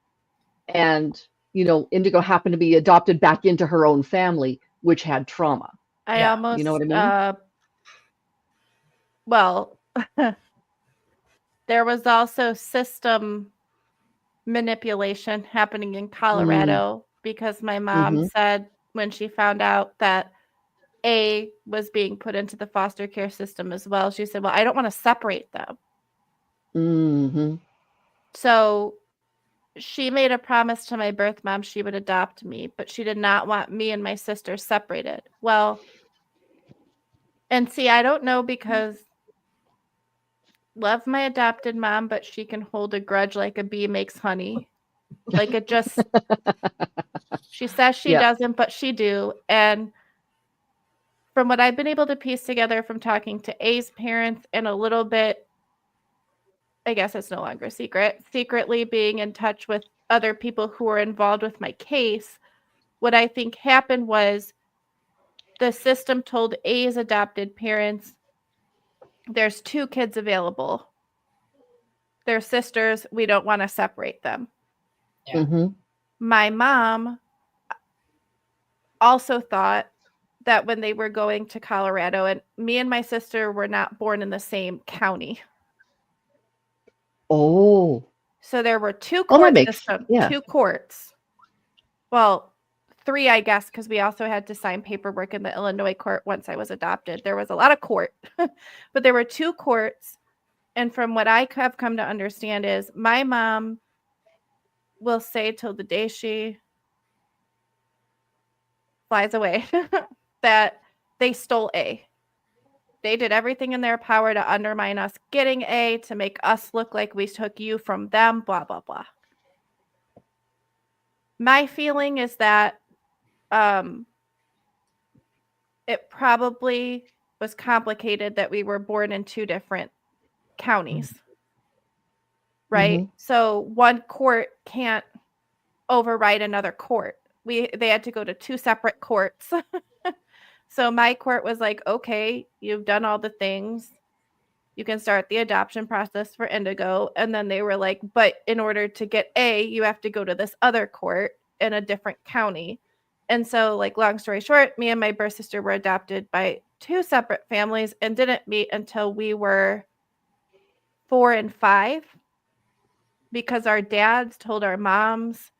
And, you know, Indigo happened to be adopted back into her own family, which had trauma. I Yeah, almost, you know what I mean? Well, there was also system manipulation happening in Colorado because my mom said when she found out that A was being put into the foster care system as well, she said, well, I don't want to separate them. Mm-hmm. So she made a promise to my birth mom she would adopt me, but she did not want me and my sister separated. Well, and see, I don't know, because love my adopted mom, but she can hold a grudge like a bee makes honey. Like, it just, she says she doesn't, but she do. And from what I've been able to piece together from talking to A's parents and a little bit, I guess it's no longer secretly being in touch with other people who are involved with my case, what I think happened was the system told A's adopted parents, there's 2 kids available. They're sisters. We don't want to separate them. Yeah. Mm-hmm. My mom also thought that when they were going to Colorado, and me and my sister were not born in the same county. Oh. So there were 2 Oh, that court makes systems, yeah. 2 courts. Well, 3, I guess, because we also had to sign paperwork in the Illinois court once I was adopted. There was a lot of court, but there were 2 courts. And from what I have come to understand is my mom will say till the day she flies away that they stole A. They did everything in their power to undermine us getting A, to make us look like we took you from them, blah, blah, blah. My feeling is that it probably was complicated that we were born in 2 different counties, right? Mm-hmm. So one court can't override another court. They had to go to 2 separate courts. So my court was like, okay, you've done all the things. You can start the adoption process for Indigo. And then they were like, but in order to get A, you have to go to this other court in a different county. And so, like, long story short, me and my birth sister were adopted by 2 separate families and didn't meet until we were 4 and 5, because our dads told our moms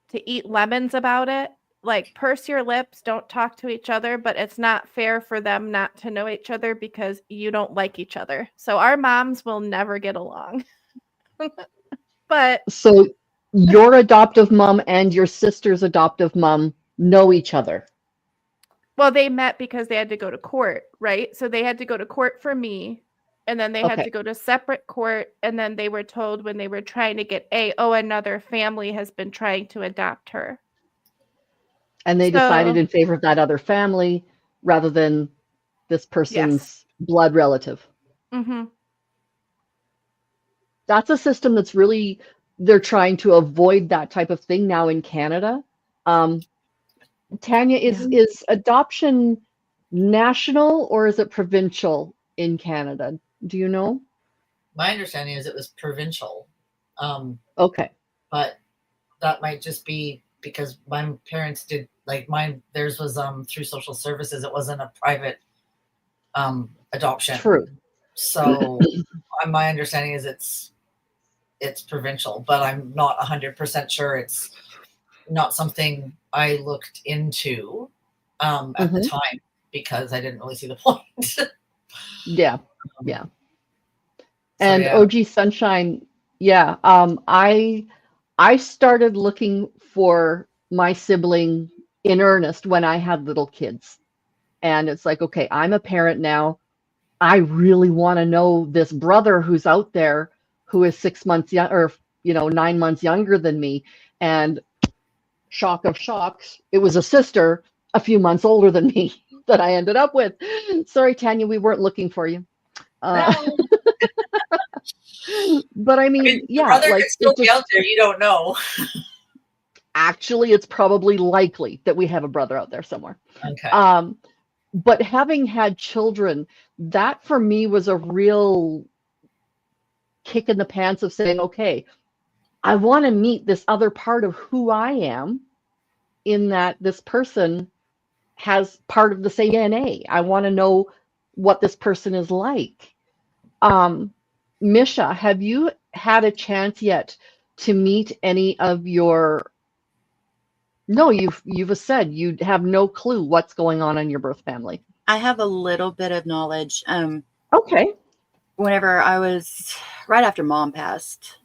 to eat lemons about it. Like, purse your lips, don't talk to each other, but it's not fair for them not to know each other because you don't like each other. So our moms will never get along. But So your adoptive mom and your sister's adoptive mom know each other. well, they met because they had to go to court, right? So they had to go to court for me, and then they had Okay. to go to separate court, and then they were told when they were trying to get A, oh, another family has been trying to adopt her. And they So- decided in favor of that other family rather than this person's blood relative. Mm-hmm. That's a system that's really, they're trying to avoid that type of thing now in Canada. Tanya, is adoption national or is it provincial in Canada? Do you know? My understanding is it was provincial. Okay. But that might just be because my parents did, like, theirs was through social services. It wasn't a private adoption. True. So my understanding is it's provincial, but I'm not 100% sure it's not something I looked into at the time because I didn't really see the point. Yeah. Yeah. And yeah. OG Sunshine, yeah. I started looking for my sibling in earnest when I had little kids. And it's like, okay, I'm a parent now. I really want to know this brother who's out there who is 6 months young or 9 months younger than me. And shock of shocks, it was a sister a few months older than me that I ended up with. Sorry, Tanya, we weren't looking for you. No. But I mean, The yeah, brother like could still it be just out there. You don't know. actually, it's probably likely that we have a brother out there somewhere. Okay. But having had children, that for me was a real kick in the pants of saying, okay, I want to meet this other part of who I am, in that this person has part of the same DNA. I want to know what this person is like. Misha, have you had a chance yet to meet any of your... No, you've said you have no clue what's going on in your birth family. I have a little bit of knowledge. Okay. Whenever I was right after Mom passed,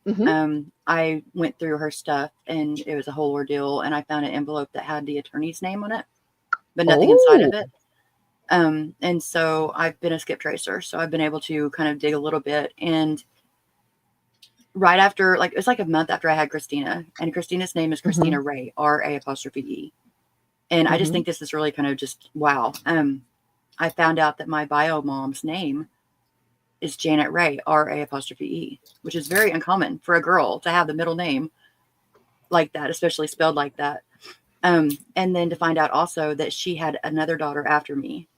Mm-hmm. I went through her stuff, and it was a whole ordeal. And I found an envelope that had the attorney's name on it, but nothing inside of it. And so I've been a skip tracer, so I've been able to kind of dig a little bit. And right after, like, it was like a month after I had Christina, and Christina's name is Christina Ray, R-A''E. And I just think this is really kind of just wow. I found out that my bio mom's name is Janet Ray, R-A''E, which is very uncommon for a girl to have the middle name like that, especially spelled like that. And then to find out also that she had another daughter after me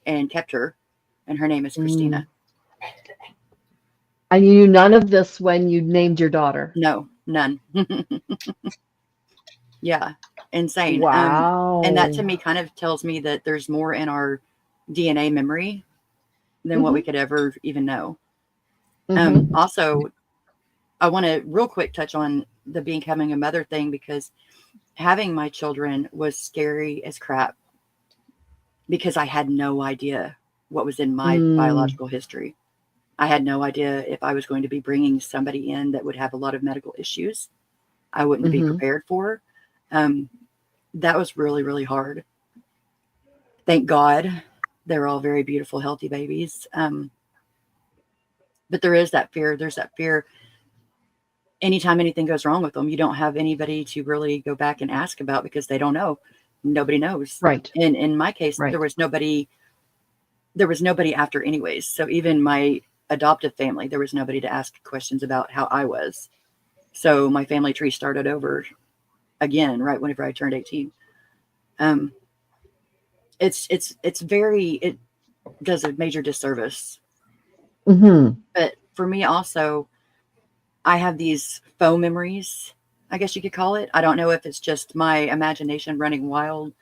and kept her, and her name is Christina. And you knew none of this when you named your daughter? No, none. Yeah, insane. Wow. And that to me kind of tells me that there's more in our DNA memory than what we could ever even know. Also, I want to real quick touch on the becoming a mother thing, because having my children was scary as crap, because I had no idea what was in my biological history. I had no idea if I was going to be bringing somebody in that would have a lot of medical issues I wouldn't be prepared for. That was really, really hard. Thank God they're all very beautiful, healthy babies. But there is that fear. There's that fear. Anytime anything goes wrong with them, you don't have anybody to really go back and ask about, because they don't know. Nobody knows. Right. And in my case, there was nobody after anyways. So even my adoptive family, there was nobody to ask questions about how I was. So my family tree started over again, right whenever I turned 18. It does a major disservice. But for me also, I have these faux memories, I guess you could call it. I don't know if it's just my imagination running wild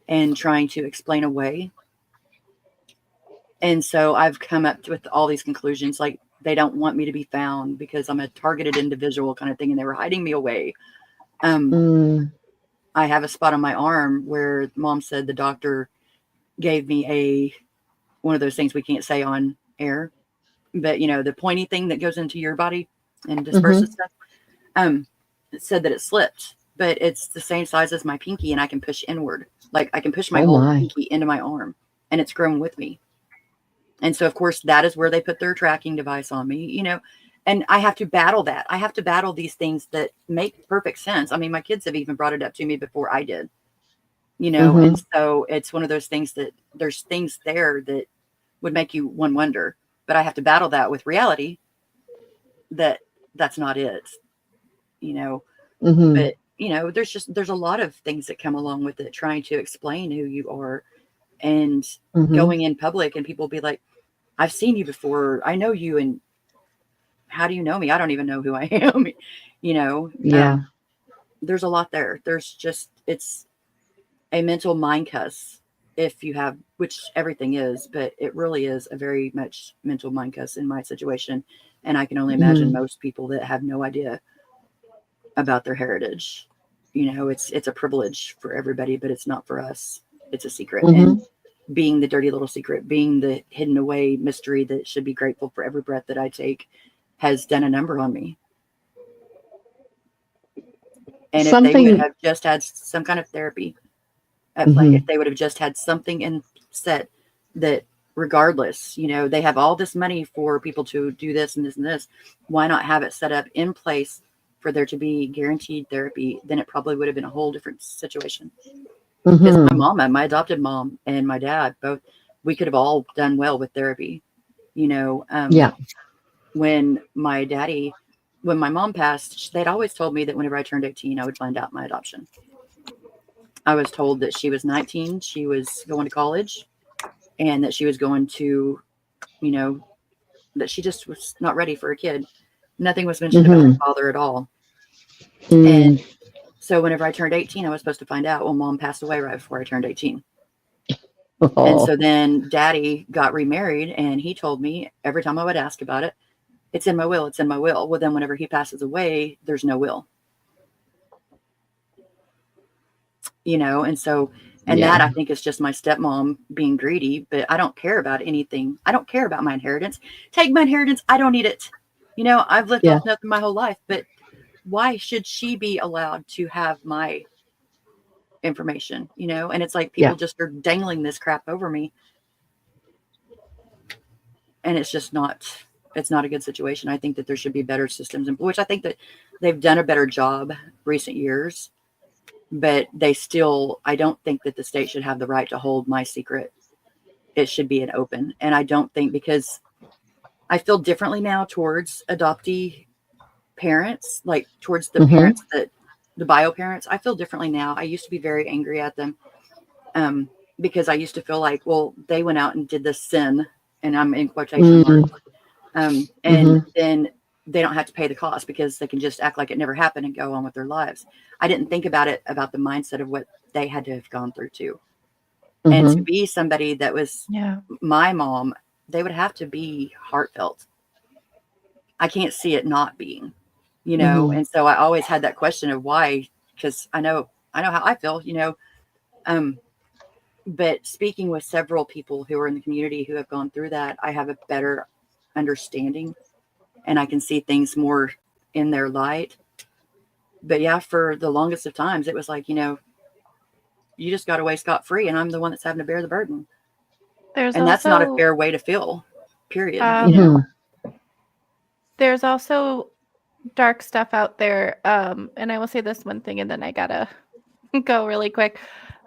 and trying to explain away. And so I've come up with all these conclusions, like they don't want me to be found because I'm a targeted individual kind of thing, and they were hiding me away. I have a spot on my arm where Mom said the doctor gave me one of those things we can't say on air, but the pointy thing that goes into your body and disperses stuff. It said that it slipped, but it's the same size as my pinky, and I can push inward. Like I can push my whole pinky into my arm, and it's grown with me. And so, of course, that is where they put their tracking device on me, and I have to battle that. I have to battle these things that make perfect sense. I mean, my kids have even brought it up to me before I did, and so it's one of those things that there's things there that would make you wonder, but I have to battle that with reality that that's not it, but there's a lot of things that come along with it, trying to explain who you are. And going in public, and people be like, I've seen you before. I know you. And how do you know me? I don't even know who I am. Yeah. There's a lot there. It's a mental mind cuss if you have, which everything is, but it really is a very much mental mind cuss in my situation. And I can only imagine most people that have no idea about their heritage. it's a privilege for everybody, but it's not for us. It's a secret. Mhm. And being the dirty little secret, being the hidden away mystery that should be grateful for every breath that I take, has done a number on me. And if they would Something. have just had some kind of therapy at Mhm. play, if they would have just had something in set that, regardless, they have all this money for people to do this and this and this, why not have it set up in place for there to be guaranteed therapy? Then it probably would have been a whole different situation. Because my Mhm. mom, my adopted mom, and my dad both, we could have all done well with therapy. Yeah. When my mom passed, they'd always told me that whenever I turned 18, I would find out my adoption. I was told that she was 19, she was going to college, and that she was going to, that she just was not ready for a kid. Nothing was mentioned about her father at all. And so whenever I turned 18, I was supposed to find out. Well, mom passed away right before I turned 18. And so then daddy got remarried, and he told me every time I would ask about it, it's in my will, it's in my will. Well, then whenever he passes away, there's no will. And so, and that I think is just my stepmom being greedy, but I don't care about anything. I don't care about my inheritance. Take my inheritance. I don't need it. I've lived off nothing my whole life, but why should she be allowed to have my information? And it's like people just are dangling this crap over me. And it's just it's not a good situation. I think that there should be better systems, which I think that they've done a better job recent years, but I don't think that the state should have the right to hold my secret. It should be an open. And I don't think, because I feel differently now towards adoptee parents, like towards the parents the bio parents. I feel differently now. I used to be very angry at them because I used to feel like, well, they went out and did this sin, and I'm in quotation marks. And then they don't have to pay the cost because they can just act like it never happened and go on with their lives. I didn't think about the mindset of what they had to have gone through too. And to be somebody that was my mom, they would have to be heartfelt. I can't see it not being, and so I always had that question of why, because I know how I feel, but speaking with several people who are in the community who have gone through that, I have a better understanding, and I can see things more in their light. But yeah, for the longest of times, it was like, you just got away scot-free, and I'm the one that's having to bear the burden. That's not a fair way to feel, period. There's also dark stuff out there. And I will say this one thing, and then I gotta go really quick.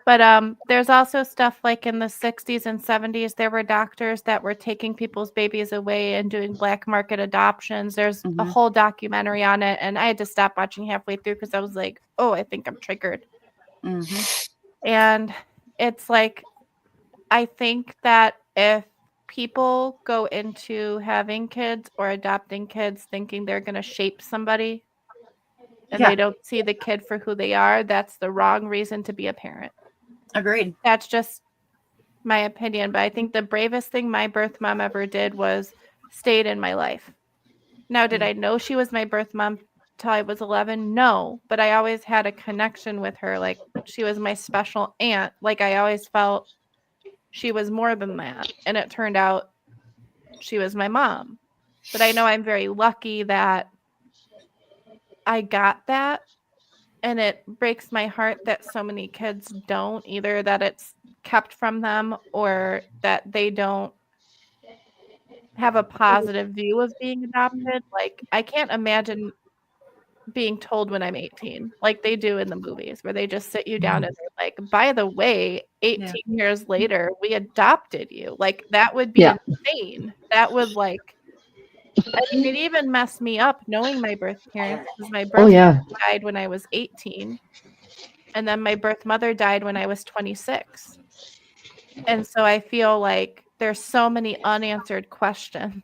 But there's also stuff like in the 60s and 70s, there were doctors that were taking people's babies away and doing black market adoptions. There's a whole documentary on it, and I had to stop watching halfway through because I was like, oh, I think I'm triggered. And it's like, I think that if people go into having kids or adopting kids thinking they're going to shape somebody and they don't see the kid for who they are, that's the wrong reason to be a parent. Agreed. That's just my opinion. But I think the bravest thing my birth mom ever did was stayed in my life. Now, did I know she was my birth mom till I was 11? No, but I always had a connection with her. Like, she was my special aunt. Like, I always felt she was more than that. And it turned out she was my mom. But I know I'm very lucky that I got that. And it breaks my heart that so many kids don't, either that it's kept from them or that they don't have a positive view of being adopted. Like, I can't imagine being told when I'm 18, like they do in the movies, where they just sit you down and they're like, by the way, 18 years later, we adopted you. Like, that would be insane. That would, like, I mean, it even messed me up knowing my birth parents, because my birth parents died when I was 18. And then my birth mother died when I was 26. And so I feel like there's so many unanswered questions.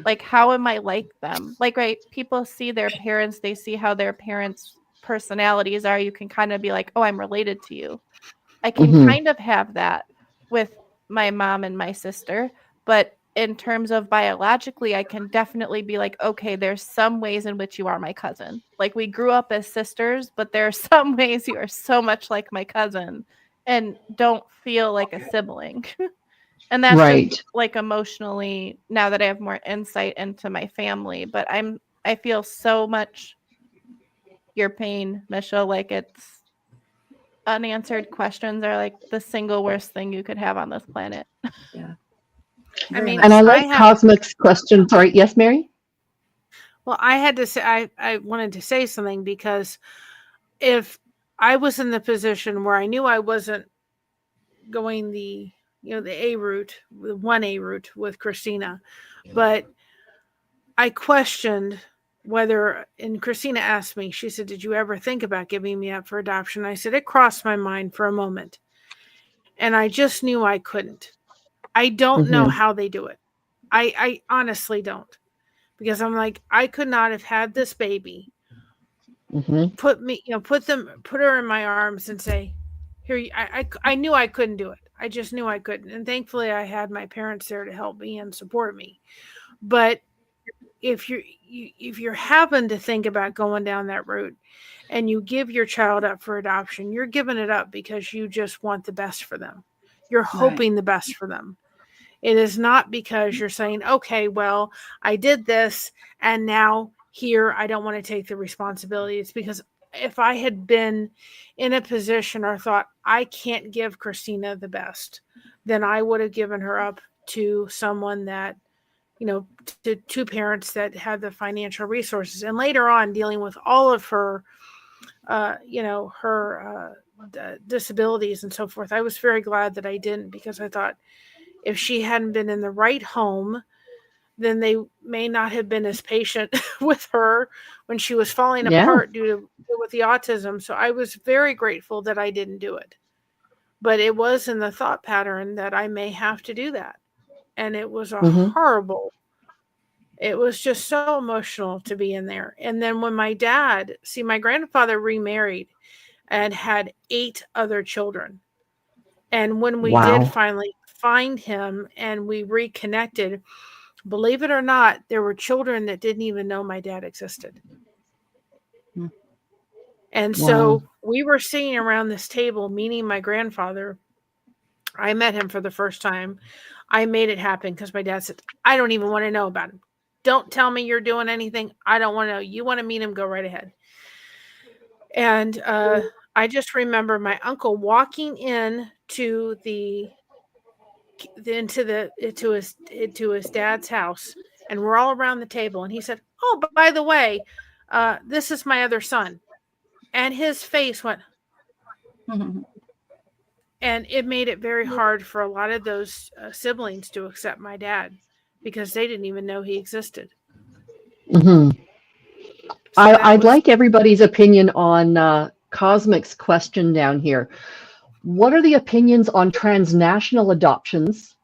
Like, how am I like them? Like, right, people see their parents, they see how their parents' personalities are. You can kind of be like, oh, I'm related to you. I can kind of have that with my mom and my sister, but in terms of biologically, I can definitely be like, okay, there's some ways in which you are my cousin. Like we grew up as sisters, but there are some ways you are so much like my cousin and don't feel like a sibling. And that's Right. just like emotionally now that I have more insight into my family. But I feel so much your pain, Michelle. Like it's unanswered questions are like the single worst thing you could have on this planet. Yeah. I Very mean, much And I so. like Cosmic's question. Sorry, yes, Mary? well, I had to say, I wanted to say something because if I was in the position where I knew I wasn't going the A route, the 1A route with Christina, but I questioned whether, and Christina asked me, she said, did you ever think about giving me up for adoption? I said, it crossed my mind for a moment. And I just knew I couldn't. I don't know how they do it. I honestly don't. Because I'm like, I could not have had this baby, put her in my arms and say, here, I knew I couldn't do it. I just knew I couldn't. And thankfully I had my parents there to help me and support me. But if you're happen to think about going down that route and you give your child up for adoption, you're giving it up because you just want the best for them. You're hoping the best for them. It is not because you're saying, okay, well, I did this and now here I don't want to take the responsibility. It's because if I had been in a position or thought I can't give Christina the best, then I would have given her up to someone that, to two parents that had the financial resources. And later on, dealing with all of her, her disabilities and so forth, I was very glad that I didn't, because I thought if she hadn't been in the right home, then they may not have been as patient with her when she was falling apart with the autism. So I was very grateful that I didn't do it. But it was in the thought pattern that I may have to do that. And it was a horrible, it was just so emotional to be in there. And then when my grandfather remarried and had 8 other children. And when we did finally find him and we reconnected, believe it or not, there were children that didn't even know my dad existed. And so we were sitting around this table meeting my grandfather. I met him for the first time. I made it happen because my dad said, I don't even want to know about him. Don't tell me you're doing anything. I don't want to know. You want to meet him, go right ahead. And I just remember my uncle walking in to his dad's house, and we're all around the table, and he said, oh, but by the way, this is my other son. And his face went, and it made it very hard for a lot of those siblings to accept my dad because they didn't even know he existed. I'd like everybody's opinion on Cosmic's question down here. What are the opinions on transnational adoptions?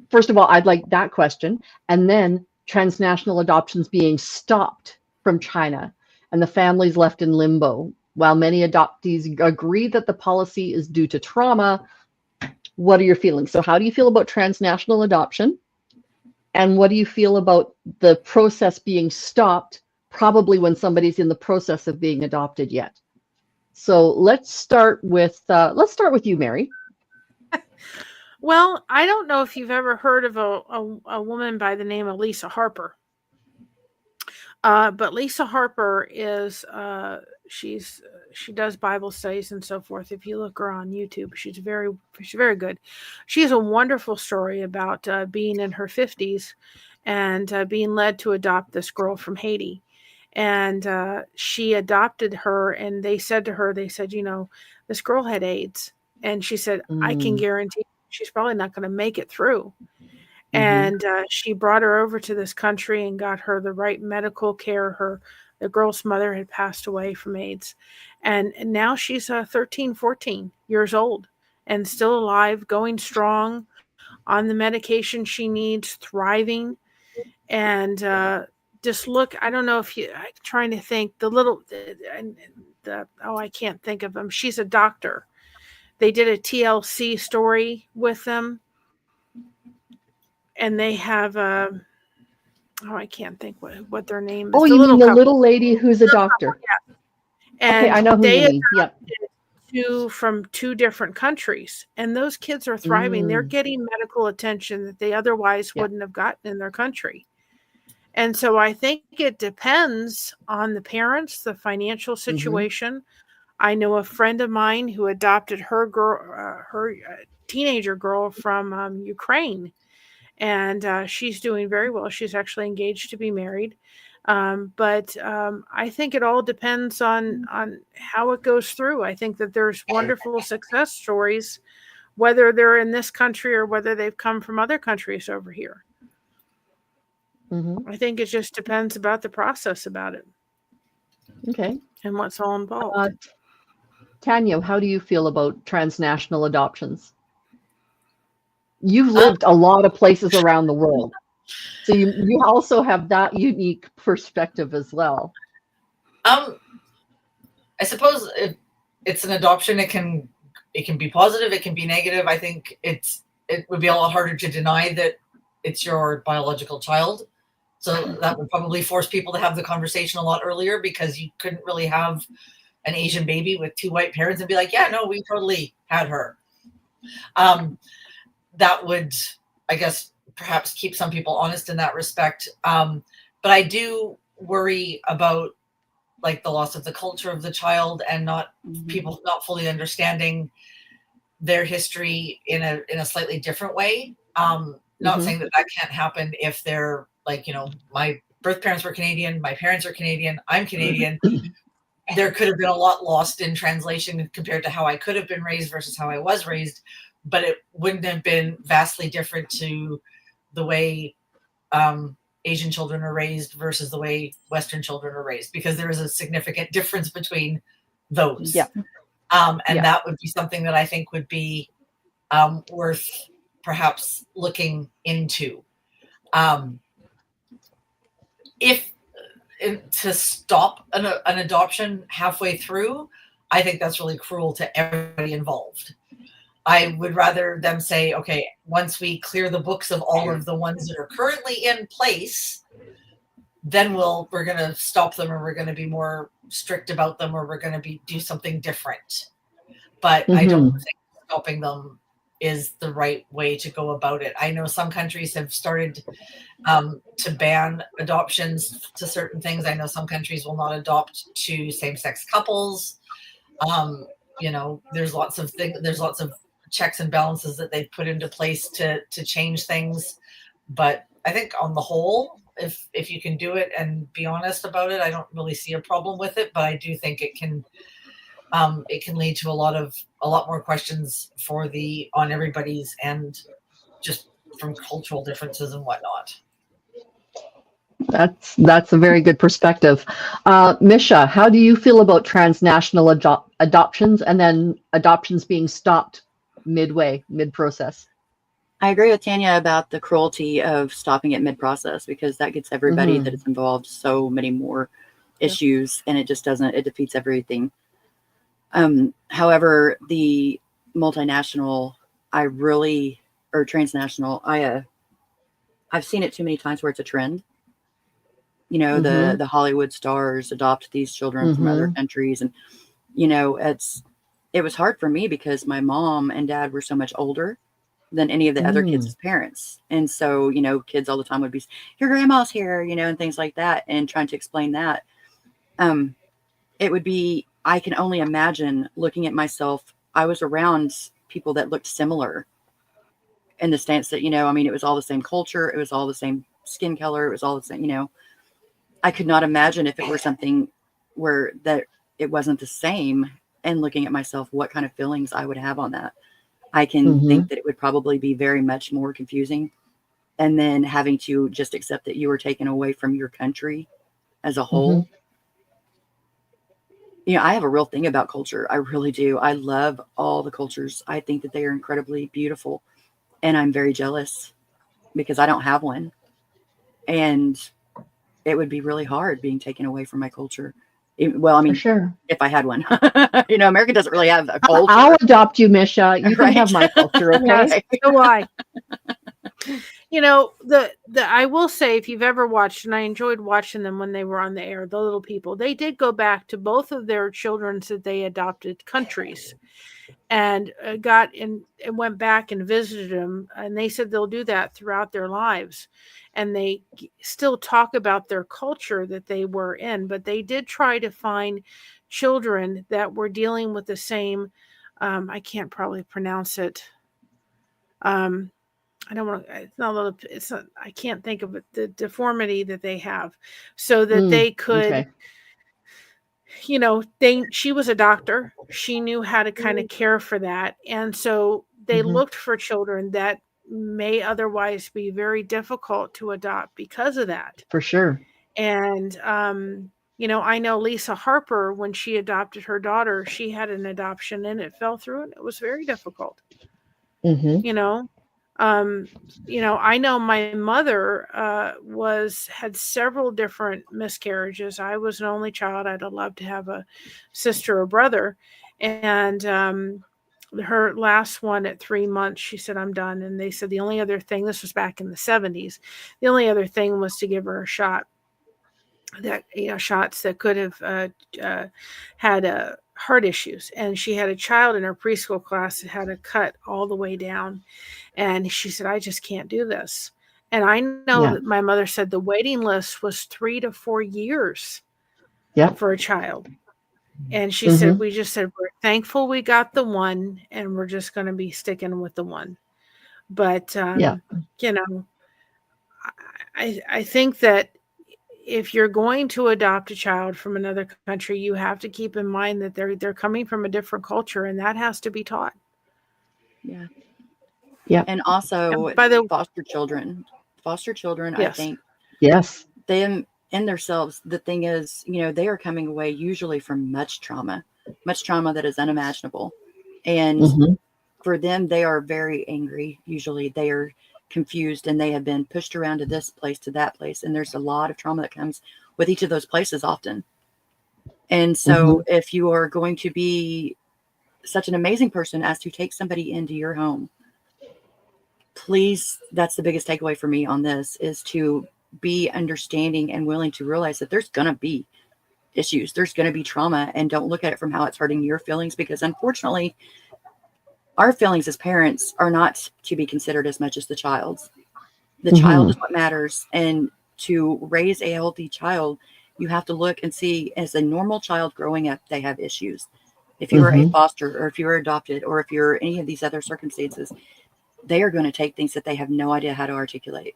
First of all, I'd like that question. And then transnational adoptions being stopped from China and the families left in limbo. While many adoptees agree that the policy is due to trauma, what are your feelings? So how do you feel about transnational adoption? And what do you feel about the process being stopped, probably when somebody's in the process of being adopted yet? So let's start with you, Mary. Well, I don't know if you've ever heard of a woman by the name of Lisa Harper. But Lisa Harper is she does Bible studies and so forth. If you look her on YouTube, she's very good. She has a wonderful story about being in her 50s and being led to adopt this girl from Haiti. And she adopted her, and they said, this girl had AIDS. And she said, I can guarantee she's probably not going to make it through. And she brought her over to this country and got her the right medical care. The girl's mother had passed away from AIDS. And now she's 13, 14 years old and still alive, going strong on the medication she needs, thriving. And just look, I don't know if I'm trying to think, I can't think of them. She's a doctor. They did a TLC story with them. and they have I can't think what their name is. Oh, you mean the little lady who's a doctor? And okay, I know who you mean. Yep. From 2 different countries, and those kids are thriving. They're getting medical attention that they otherwise wouldn't have gotten in their country. And so I think it depends on the parents, the financial situation. I know a friend of mine who adopted her teenager girl from Ukraine, and she's doing very well. She's actually engaged to be married. But I think it all depends on how it goes through. I think that there's wonderful success stories, whether they're in this country or whether they've come from other countries over here. I think it just depends about the process about it. Okay. And what's all involved. Tanya, how do you feel about transnational adoptions? You've lived a lot of places around the world. So you also have that unique perspective as well. I suppose if it's an adoption, it can be positive, it can be negative. I think it would be a lot harder to deny that it's your biological child. So that would probably force people to have the conversation a lot earlier, because you couldn't really have an Asian baby with 2 white parents and be like, yeah, no, we totally had her. That would, I guess, perhaps keep some people honest in that respect. But I do worry about like the loss of the culture of the child, and people not fully understanding their history in a slightly different way. Not saying that can't happen if they're like, my birth parents were Canadian, my parents are Canadian, I'm Canadian. There could have been a lot lost in translation compared to how I could have been raised versus how I was raised, but it wouldn't have been vastly different to the way Asian children are raised versus the way Western children are raised, because there is a significant difference between those. Yeah. That would be something that I think would be worth perhaps looking into. To stop an adoption halfway through, I think that's really cruel to everybody involved. I would rather them say, okay, once we clear the books of all of the ones that are currently in place, then we're going to stop them, or we're going to be more strict about them, or we're going to do something different. But I don't think stopping them is the right way to go about it. I know some countries have started to ban adoptions to certain things. I know some countries will not adopt to same-sex couples. There's lots of things. There's lots of checks and balances that they've put into place to change things. But I think on the whole, if you can do it and be honest about it, I don't really see a problem with it. But I do think it can lead to a lot more questions on everybody's end, just from cultural differences and whatnot. That's a very good perspective. Misha, how do you feel about transnational adoptions and then adoptions being stopped mid-process? I agree with Tanya about the cruelty of stopping it mid-process, because that gets everybody that is involved so many more issues, and it just it defeats everything. However, the multinational, or transnational, I've seen it too many times where it's a trend. The Hollywood stars adopt these children from other countries. And, it was hard for me because my mom and dad were so much older than any of the other kids' parents. And so, kids all the time would be, your grandma's here, and things like that. And trying to explain that, it would be, I can only imagine looking at myself. I was around people that looked similar in the stance that, it was all the same culture. It was all the same skin color. It was all the same, I could not imagine if it were something where that it wasn't the same, and looking at myself, what kind of feelings I would have on that. I can think that it would probably be very much more confusing. And then having to just accept that you were taken away from your country as a whole. I have a real thing about culture. I really do. I love all the cultures. I think that they are incredibly beautiful. And I'm very jealous because I don't have one. And it would be really hard being taken away from my culture. Well, For sure. if I had one, America doesn't really have a culture. I'll adopt you, Misha. You can have my culture, okay? Yes, so I. the I will say, if you've ever watched, and I enjoyed watching them when they were on the air, the little people, they did go back to both of their children's that they adopted countries, and got in and went back and visited them, and they said they'll do that throughout their lives, and they still talk about their culture that they were in, but they did try to find children that were dealing with the same, I can't probably pronounce it, I don't want to, it's not, I can't think of it, the deformity that they have, so that they could, Okay. she was a doctor. She knew how to kind of care for that. And so they looked for children that may otherwise be very difficult to adopt because of that. For sure. And, I know Lisa Harper, when she adopted her daughter, she had an adoption and it fell through and it was very difficult. I know my mother had several different miscarriages. I was an only child. I'd have loved to have a sister or brother. And her last one at 3 months, she said, "I'm done." And they said the only other thing, this was back in the 70s, the only other thing was to give her a shot. Shots that could have had heart issues. And she had a child in her preschool class that had a cut all the way down. And she said, "I just can't do this." And I know that my mother said the waiting list was 3 to 4 years for a child. And she said, "We just said, we're thankful we got the one, and we're just going to be sticking with the one." But, I think that if you're going to adopt a child from another country, you have to keep in mind that they're coming from a different culture, and that has to be taught. Yeah. Yeah. And also by the foster children, yes. I think them in themselves, the thing is, they are coming away usually from much trauma that is unimaginable. And for them, they are very angry. Usually they are confused and they have been pushed around to this place, to that place. And there's a lot of trauma that comes with each of those places often. And so if you are going to be such an amazing person as to take somebody into your home, please, that's the biggest takeaway for me on this, is to be understanding and willing to realize that there's going to be issues. There's going to be trauma, and don't look at it from how it's hurting your feelings, because unfortunately, our feelings as parents are not to be considered as much as the child's. The child is what matters. And to raise a healthy child, you have to look and see, as a normal child growing up, they have issues. If you are a foster, or if you are adopted, or if you're any of these other circumstances, they are going to take things that they have no idea how to articulate.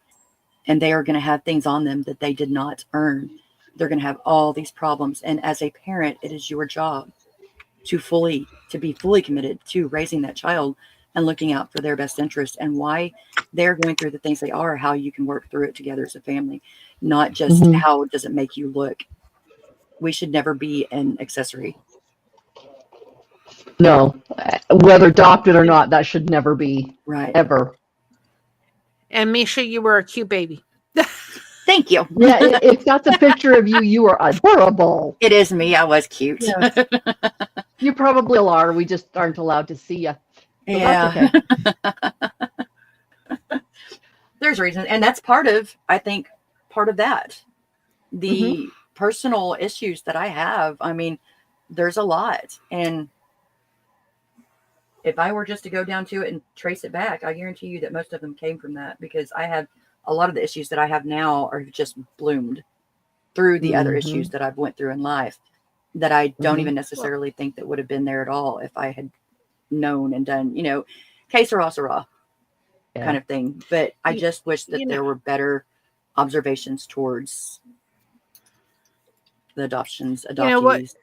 And they are going to have things on them that they did not earn. They're going to have all these problems. And as a parent, it is your job to be fully committed to raising that child and looking out for their best interest, and why they're going through the things they are, how you can work through it together as a family, not just how does it make you look. We should never be an accessory. No, whether adopted or not, that should never be, right, ever. And Misha, you were a cute baby. Thank you. Yeah, if that's a picture of you, you are adorable. It is me. I was cute. Yes. You probably are. We just aren't allowed to see you. So yeah. That's okay. There's reasons. And that's part of that. The personal issues that I have, I mean, there's a lot. And if I were just to go down to it and trace it back, I guarantee you that most of them came from that, because I have a lot of the issues that I have now are just bloomed through the other issues that I've went through in life, that I don't even necessarily think that would have been there at all if I had known and done, que sera kind of thing. But I just wish that there were better observations towards the adoptees.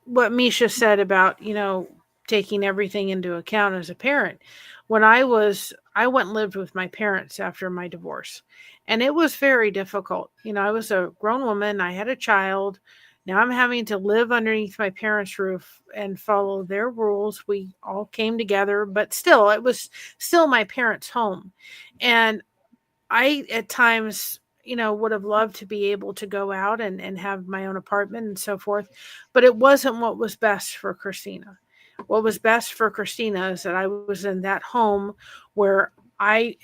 What Misha said about, taking everything into account as a parent. When I went and lived with my parents after my divorce, and it was very difficult. I was a grown woman. I had a child. Now I'm having to live underneath my parents' roof and follow their rules. We all came together, but still, it was still my parents' home. And I, at times, would have loved to be able to go out and have my own apartment and so forth. But it wasn't what was best for Christina. What was best for Christina is that I was in that home where I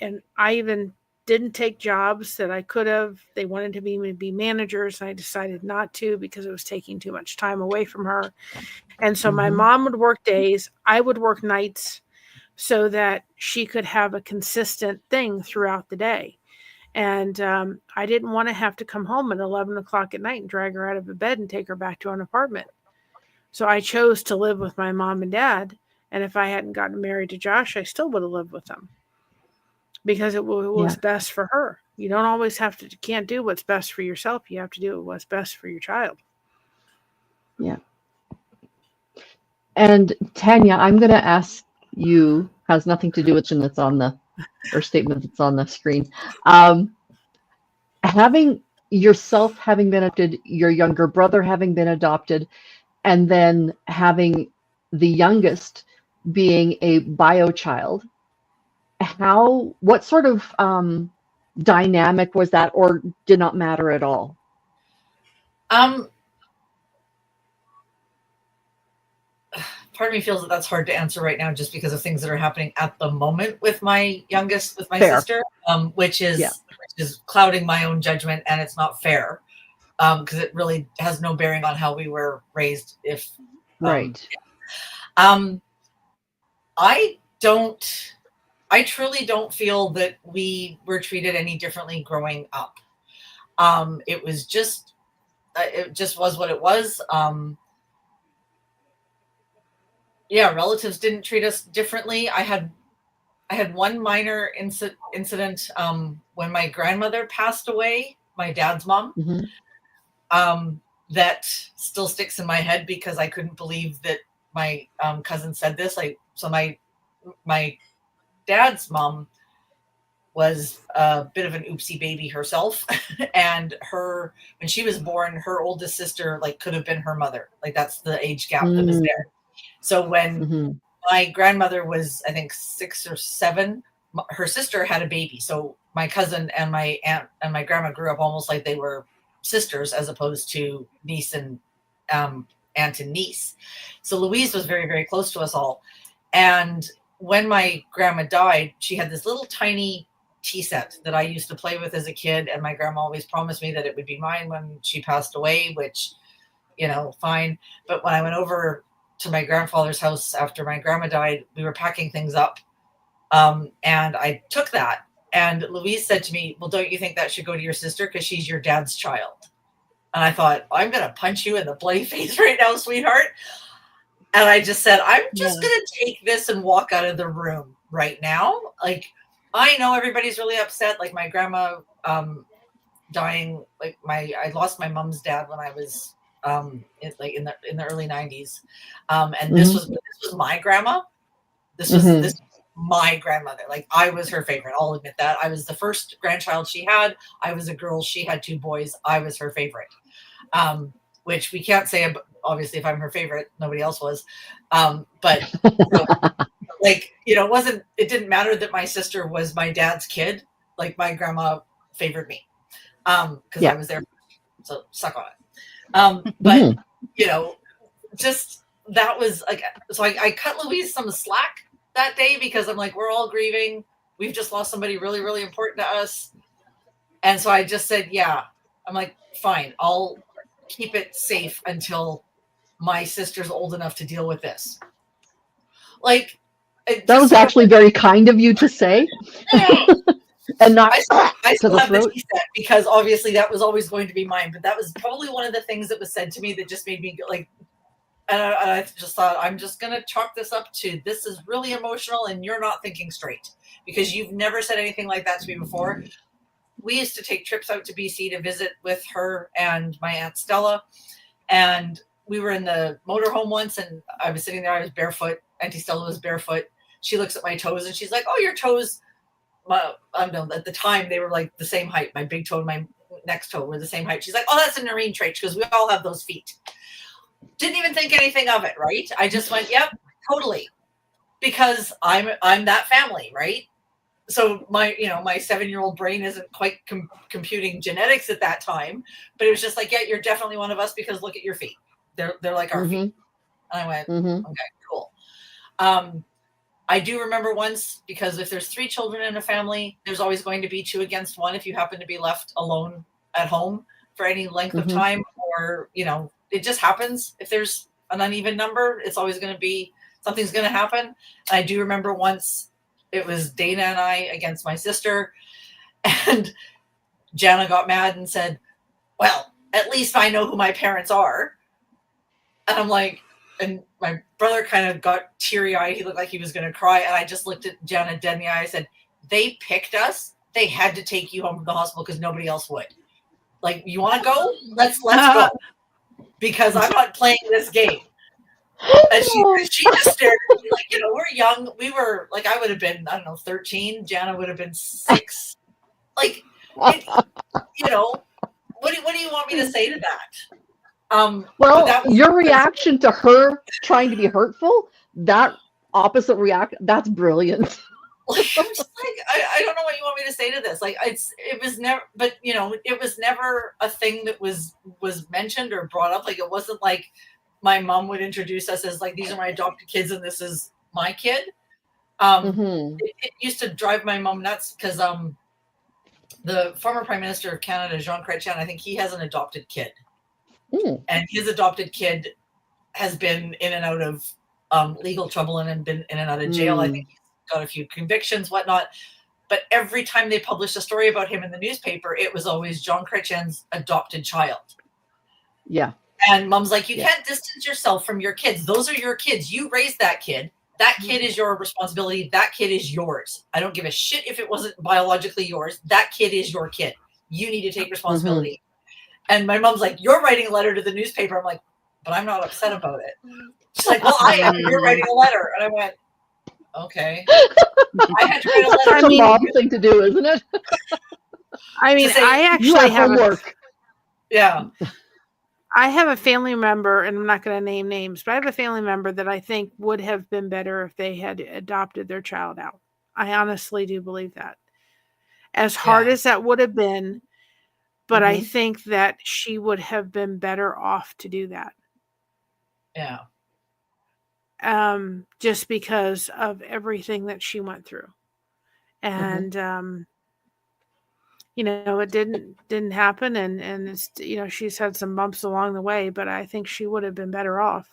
even didn't take jobs that I could have. They wanted to be managers, and I decided not to because it was taking too much time away from her. And so my mom would work days, I would work nights, so that she could have a consistent thing throughout the day. And I didn't want to have to come home at 11 o'clock at night and drag her out of the bed and take her back to an apartment. So I chose to live with my mom and dad. And if I hadn't gotten married to Josh, I still would have lived with them because it was best for her. You don't always have to, you can't do what's best for yourself. You have to do what's best for your child. Yeah. And Tanya, I'm going to ask you, has nothing to do with that's on the, or statement that's on the screen. Having yourself having been adopted, your younger brother having been adopted, and then having the youngest being a bio child, what sort of dynamic was that, or did not matter at all? Part of me feels that that's hard to answer right now just because of things that are happening at the moment with my youngest, with my sister, which is clouding my own judgment, and it's not fair because it really has no bearing on how we were raised. I truly don't feel that we were treated any differently growing up. It just was what it was. Relatives didn't treat us differently. I had one minor incident when my grandmother passed away, my dad's mom, that still sticks in my head because I couldn't believe that my cousin said this. So my dad's mom was a bit of an oopsie baby herself. And when she was born, her oldest sister could have been her mother. That's the age gap that was there. So when my grandmother was, I think, 6 or 7, her sister had a baby. So my cousin and my aunt and my grandma grew up almost like they were sisters as opposed to niece and aunt and niece. So Louise was very, very close to us all. And when my grandma died, she had this little tiny tea set that I used to play with as a kid. And my grandma always promised me that it would be mine when she passed away, which, fine. But when I went over to my grandfather's house after my grandma died, we were packing things up. And I took that. And Louise said to me, well, don't you think that should go to your sister because she's your dad's child? And I thought, I'm going to punch you in the bloody face right now, sweetheart. And I just said, I'm just going to take this and walk out of the room right now. I know everybody's really upset. My grandma dying, I lost my mom's dad when I was in the early 90s. And this was my grandma. This was my grandmother. I was her favorite. I'll admit that. I was the first grandchild she had. I was a girl. She had 2 boys. I was her favorite. Which we can't say, obviously, if I'm her favorite, nobody else was. But it didn't matter that my sister was my dad's kid. My grandma favored me because I was there. So suck on it. But just that was so I cut Louise some slack that day because I'm we're all grieving. We've just lost somebody really, really important to us. And so I just said, I'm fine, I'll keep it safe until my sister's old enough to deal with this. That was actually very kind of you to say. And not I still have the tea set because obviously that was always going to be mine. But that was probably one of the things that was said to me that just made me and I just thought, I'm just going to chalk this up to this is really emotional and you're not thinking straight because you've never said anything like that to me before. We used to take trips out to BC to visit with her and my Aunt Stella. And we were in the motorhome once and I was sitting there, I was barefoot. Auntie Stella was barefoot. She looks at my toes and she's like, oh, your toes. At the time they were the same height. My big toe and my next toe were the same height. She's like, oh, that's a Noreen trait because we all have those feet. Didn't even think anything of it, right? I just went, yep, totally. Because I'm that family, right? So my 7-year-old brain isn't quite computing genetics at that time, but it was just you're definitely one of us because look at your feet. They're like our feet. And I went, okay, cool. I do remember once, because if there's 3 children in a family, there's always going to be 2 against 1 if you happen to be left alone at home for any length of time, or, you know, it just happens. If there's an uneven number, it's always going to be, something's going to happen. And I do remember once it was Dana and I against my sister, and Jana got mad and said, well, at least I know who my parents are. And I'm like, and my brother kind of got teary-eyed. He looked like he was going to cry. And I just looked at Jana dead in the eye. I said, they picked us. They had to take you home from the hospital because nobody else would. Like, you want to go? Let's go. Because I'm not playing this game. And she just stared at me like, you know, we're young. We were like, I would have been, I don't know, 13. Jana would have been 6. Like, you know, what do you want me to say to that? Well, your reaction to her trying to be hurtful, that opposite react, that's brilliant. Like, I'm just like, I don't know what you want me to say to this. Like, it was never, but you know, it was never a thing that was mentioned or brought up. Like, it wasn't like my mom would introduce us as like, these are my adopted kids and this is my kid. It used to drive my mom nuts because the former Prime Minister of Canada, Jean Chrétien, I think he has an adopted kid. And his adopted kid has been in and out of legal trouble and been in and out of jail. I think he's got a few convictions, whatnot. But every time they published a story about him in the newspaper, it was always Jean Chrétien's adopted child. Yeah. And mom's like, you can't distance yourself from your kids. Those are your kids. You raised that kid. That kid is your responsibility. That kid is yours. I don't give a shit if it wasn't biologically yours. That kid is your kid. You need to take responsibility. And my mom's like, you're writing a letter to the newspaper. I'm like, but I'm not upset about it. She's like, well, I am. You're writing a letter. And I went, okay. I had to write a letter. That's a mom thing to do, isn't it? I mean, say, I actually have homework. Yeah. I have a family member, and I'm not going to name names, but I have a family member that I think would have been better if they had adopted their child out. I honestly do believe that. As hard as that would have been, but I think that she would have been better off to do that. Yeah. Just because of everything that she went through. And, you know, it didn't happen. And it's, you know, she's had some bumps along the way, but I think she would have been better off.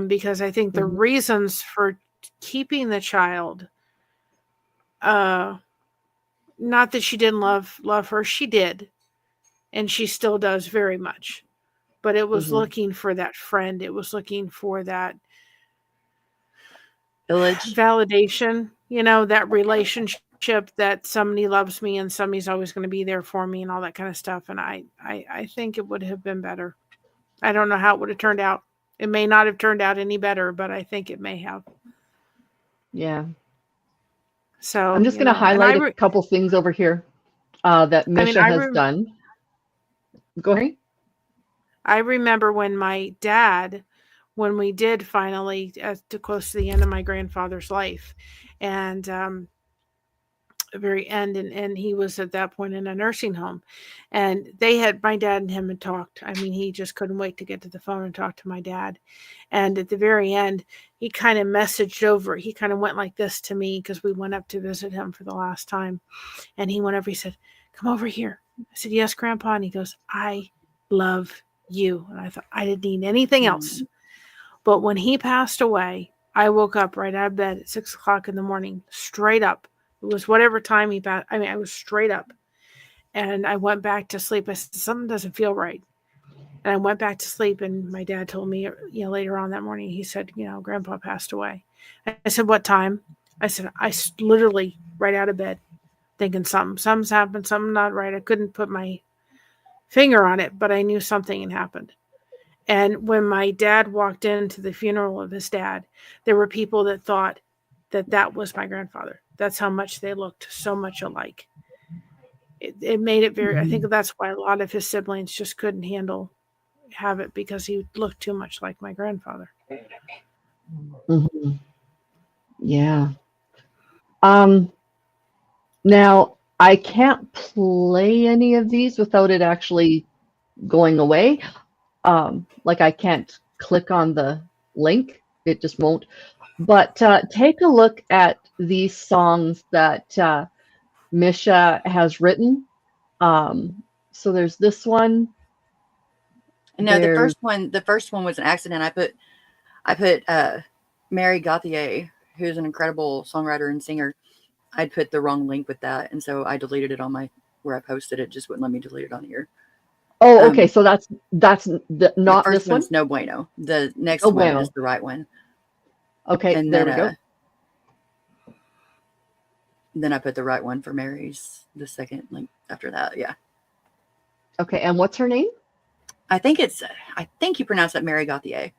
Because I think the reasons for keeping the child, not that she didn't love her, she did. And she still does very much. But it was looking for that friend. It was looking for that validation, you know, that relationship that somebody loves me and somebody's always going to be there for me and all that kind of stuff. And I think it would have been better. I don't know how it would have turned out. It may not have turned out any better, but I think it may have. Yeah. So I'm just going to highlight a couple things over here that Misha has done. Go ahead. I remember when my dad, when we did finally, to close to the end of my grandfather's life, and the very end, and he was at that point in a nursing home, and my dad and him had talked. I mean, he just couldn't wait to get to the phone and talk to my dad. And at the very end, he kind of messaged over. He kind of went like this to me because we went up to visit him for the last time. And he went over, he said, come over here. I said, yes, Grandpa. And he goes, I love you. And I thought, I didn't need anything else. But when he passed away, I woke up right out of bed at 6 o'clock in the morning, straight up. It was whatever time he passed. I mean, I was straight up. And I went back to sleep. I said, something doesn't feel right. And I went back to sleep, and my dad told me, you know, later on that morning, he said, you know, Grandpa passed away. I said, what time? I said, I literally right out of bed thinking something's happened, something not right. I couldn't put my finger on it, but I knew something had happened. And when my dad walked into the funeral of his dad, there were people that thought that was my grandfather. That's how much they looked so much alike. It made it very, I think that's why a lot of his siblings just couldn't have it, because he looked too much like my grandfather. Yeah. Now I can't play any of these without it actually going away. Like I can't click on the link. It just won't. But take a look at these songs that Misha has written. So there's this one. No, There's the first one was an accident. I put Mary Gauthier, who's an incredible songwriter and singer. I'd put the wrong link with that, and so I deleted it on where I posted it. Just wouldn't let me delete it on here. oh, okay. So that's The not first this one. one's No Bueno. The next No one Bueno. is the right one. Okay, And there then, we go. Then I put the right one for Mary's, the second link after that. Yeah. Okay, and what's her name? I think you pronounce that Mary Gauthier.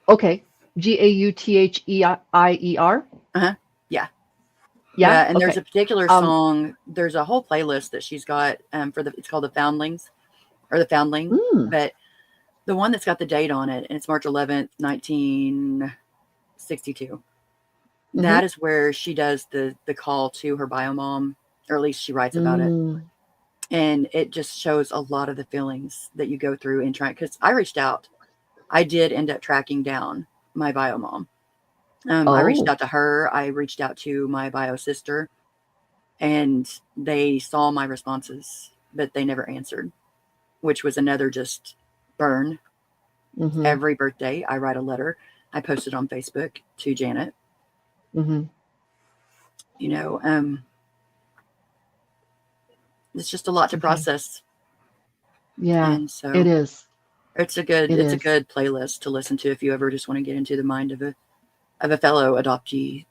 Okay, Gauthier. Uh-huh. Yeah. Yeah. And okay. there's a particular song. There's a whole playlist that she's got it's called the Foundlings or the Foundling. But the one that's got the date on it, and it's March 11th, 1962. That is where she does the call to her bio mom, or at least she writes about it. And it just shows a lot of the feelings that you go through in trying, because I reached out. I did end up tracking down my bio mom. I reached out to her. I reached out to my bio sister, and they saw my responses, but they never answered, which was another just burn. Every birthday, I write a letter. I post it on Facebook to Janet. It's just a lot to process. Yeah, and so it is. It's a good playlist to listen to if you ever just want to get into the mind of a fellow adoptee.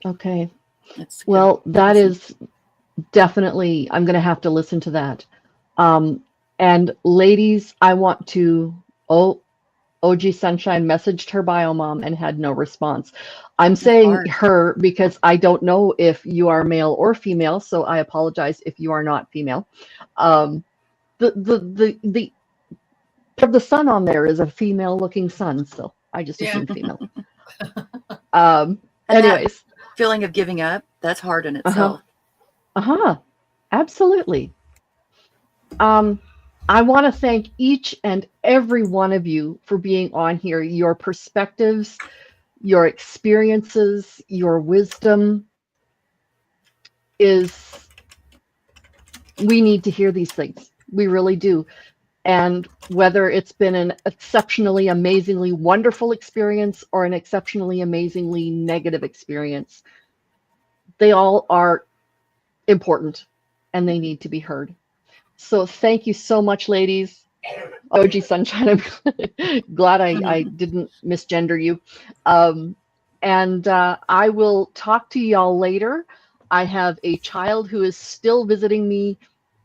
Okay. It's well, that is definitely, I'm going to have to listen to that. And ladies, I want to, OG Sunshine messaged her bio mom and had no response. I'm saying her because I don't know if you are male or female, so I apologize if you are not female. The sun on there is a female looking sun, so I just assumed female. Anyways, feeling of giving up, that's hard in itself. Absolutely. I want to thank each and every one of you for being on here. Your perspectives, your experiences, your wisdom we need to hear these things. We really do. And whether it's been an exceptionally, amazingly wonderful experience or an exceptionally, amazingly negative experience, they all are important and they need to be heard. So thank you so much, ladies. OG Sunshine, I'm glad I didn't misgender you. And I will talk to y'all later. I have a child who is still visiting me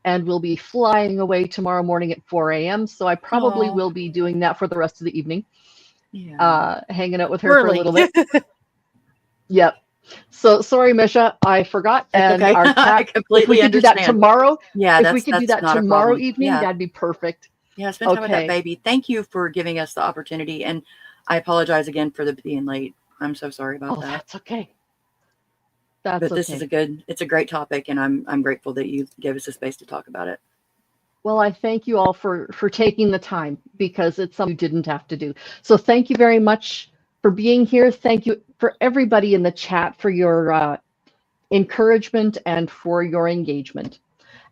and will be flying away tomorrow morning at 4 a.m. So I probably will be doing that for the rest of the evening. Hanging out with her for a little bit. Yep. So sorry, Misha, I forgot. And okay. our cat, I completely if we could understand. do that tomorrow, yeah, if we could do that tomorrow evening, that'd be perfect. Yeah, spend time with that baby. Thank you for giving us the opportunity, and I apologize again for being late. I'm so sorry about that. That's okay. But this is it's a great topic, and I'm grateful that you gave us a space to talk about it. Well, I thank you all for taking the time, because it's something you didn't have to do. So thank you very much for being here. Thank you for everybody in the chat for your encouragement and for your engagement.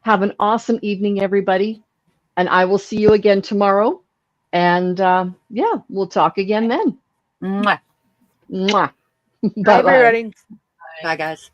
Have an awesome evening, everybody. And I will see you again tomorrow. And we'll talk again then. Mwah. Mwah. Bye, everybody. Bye, guys.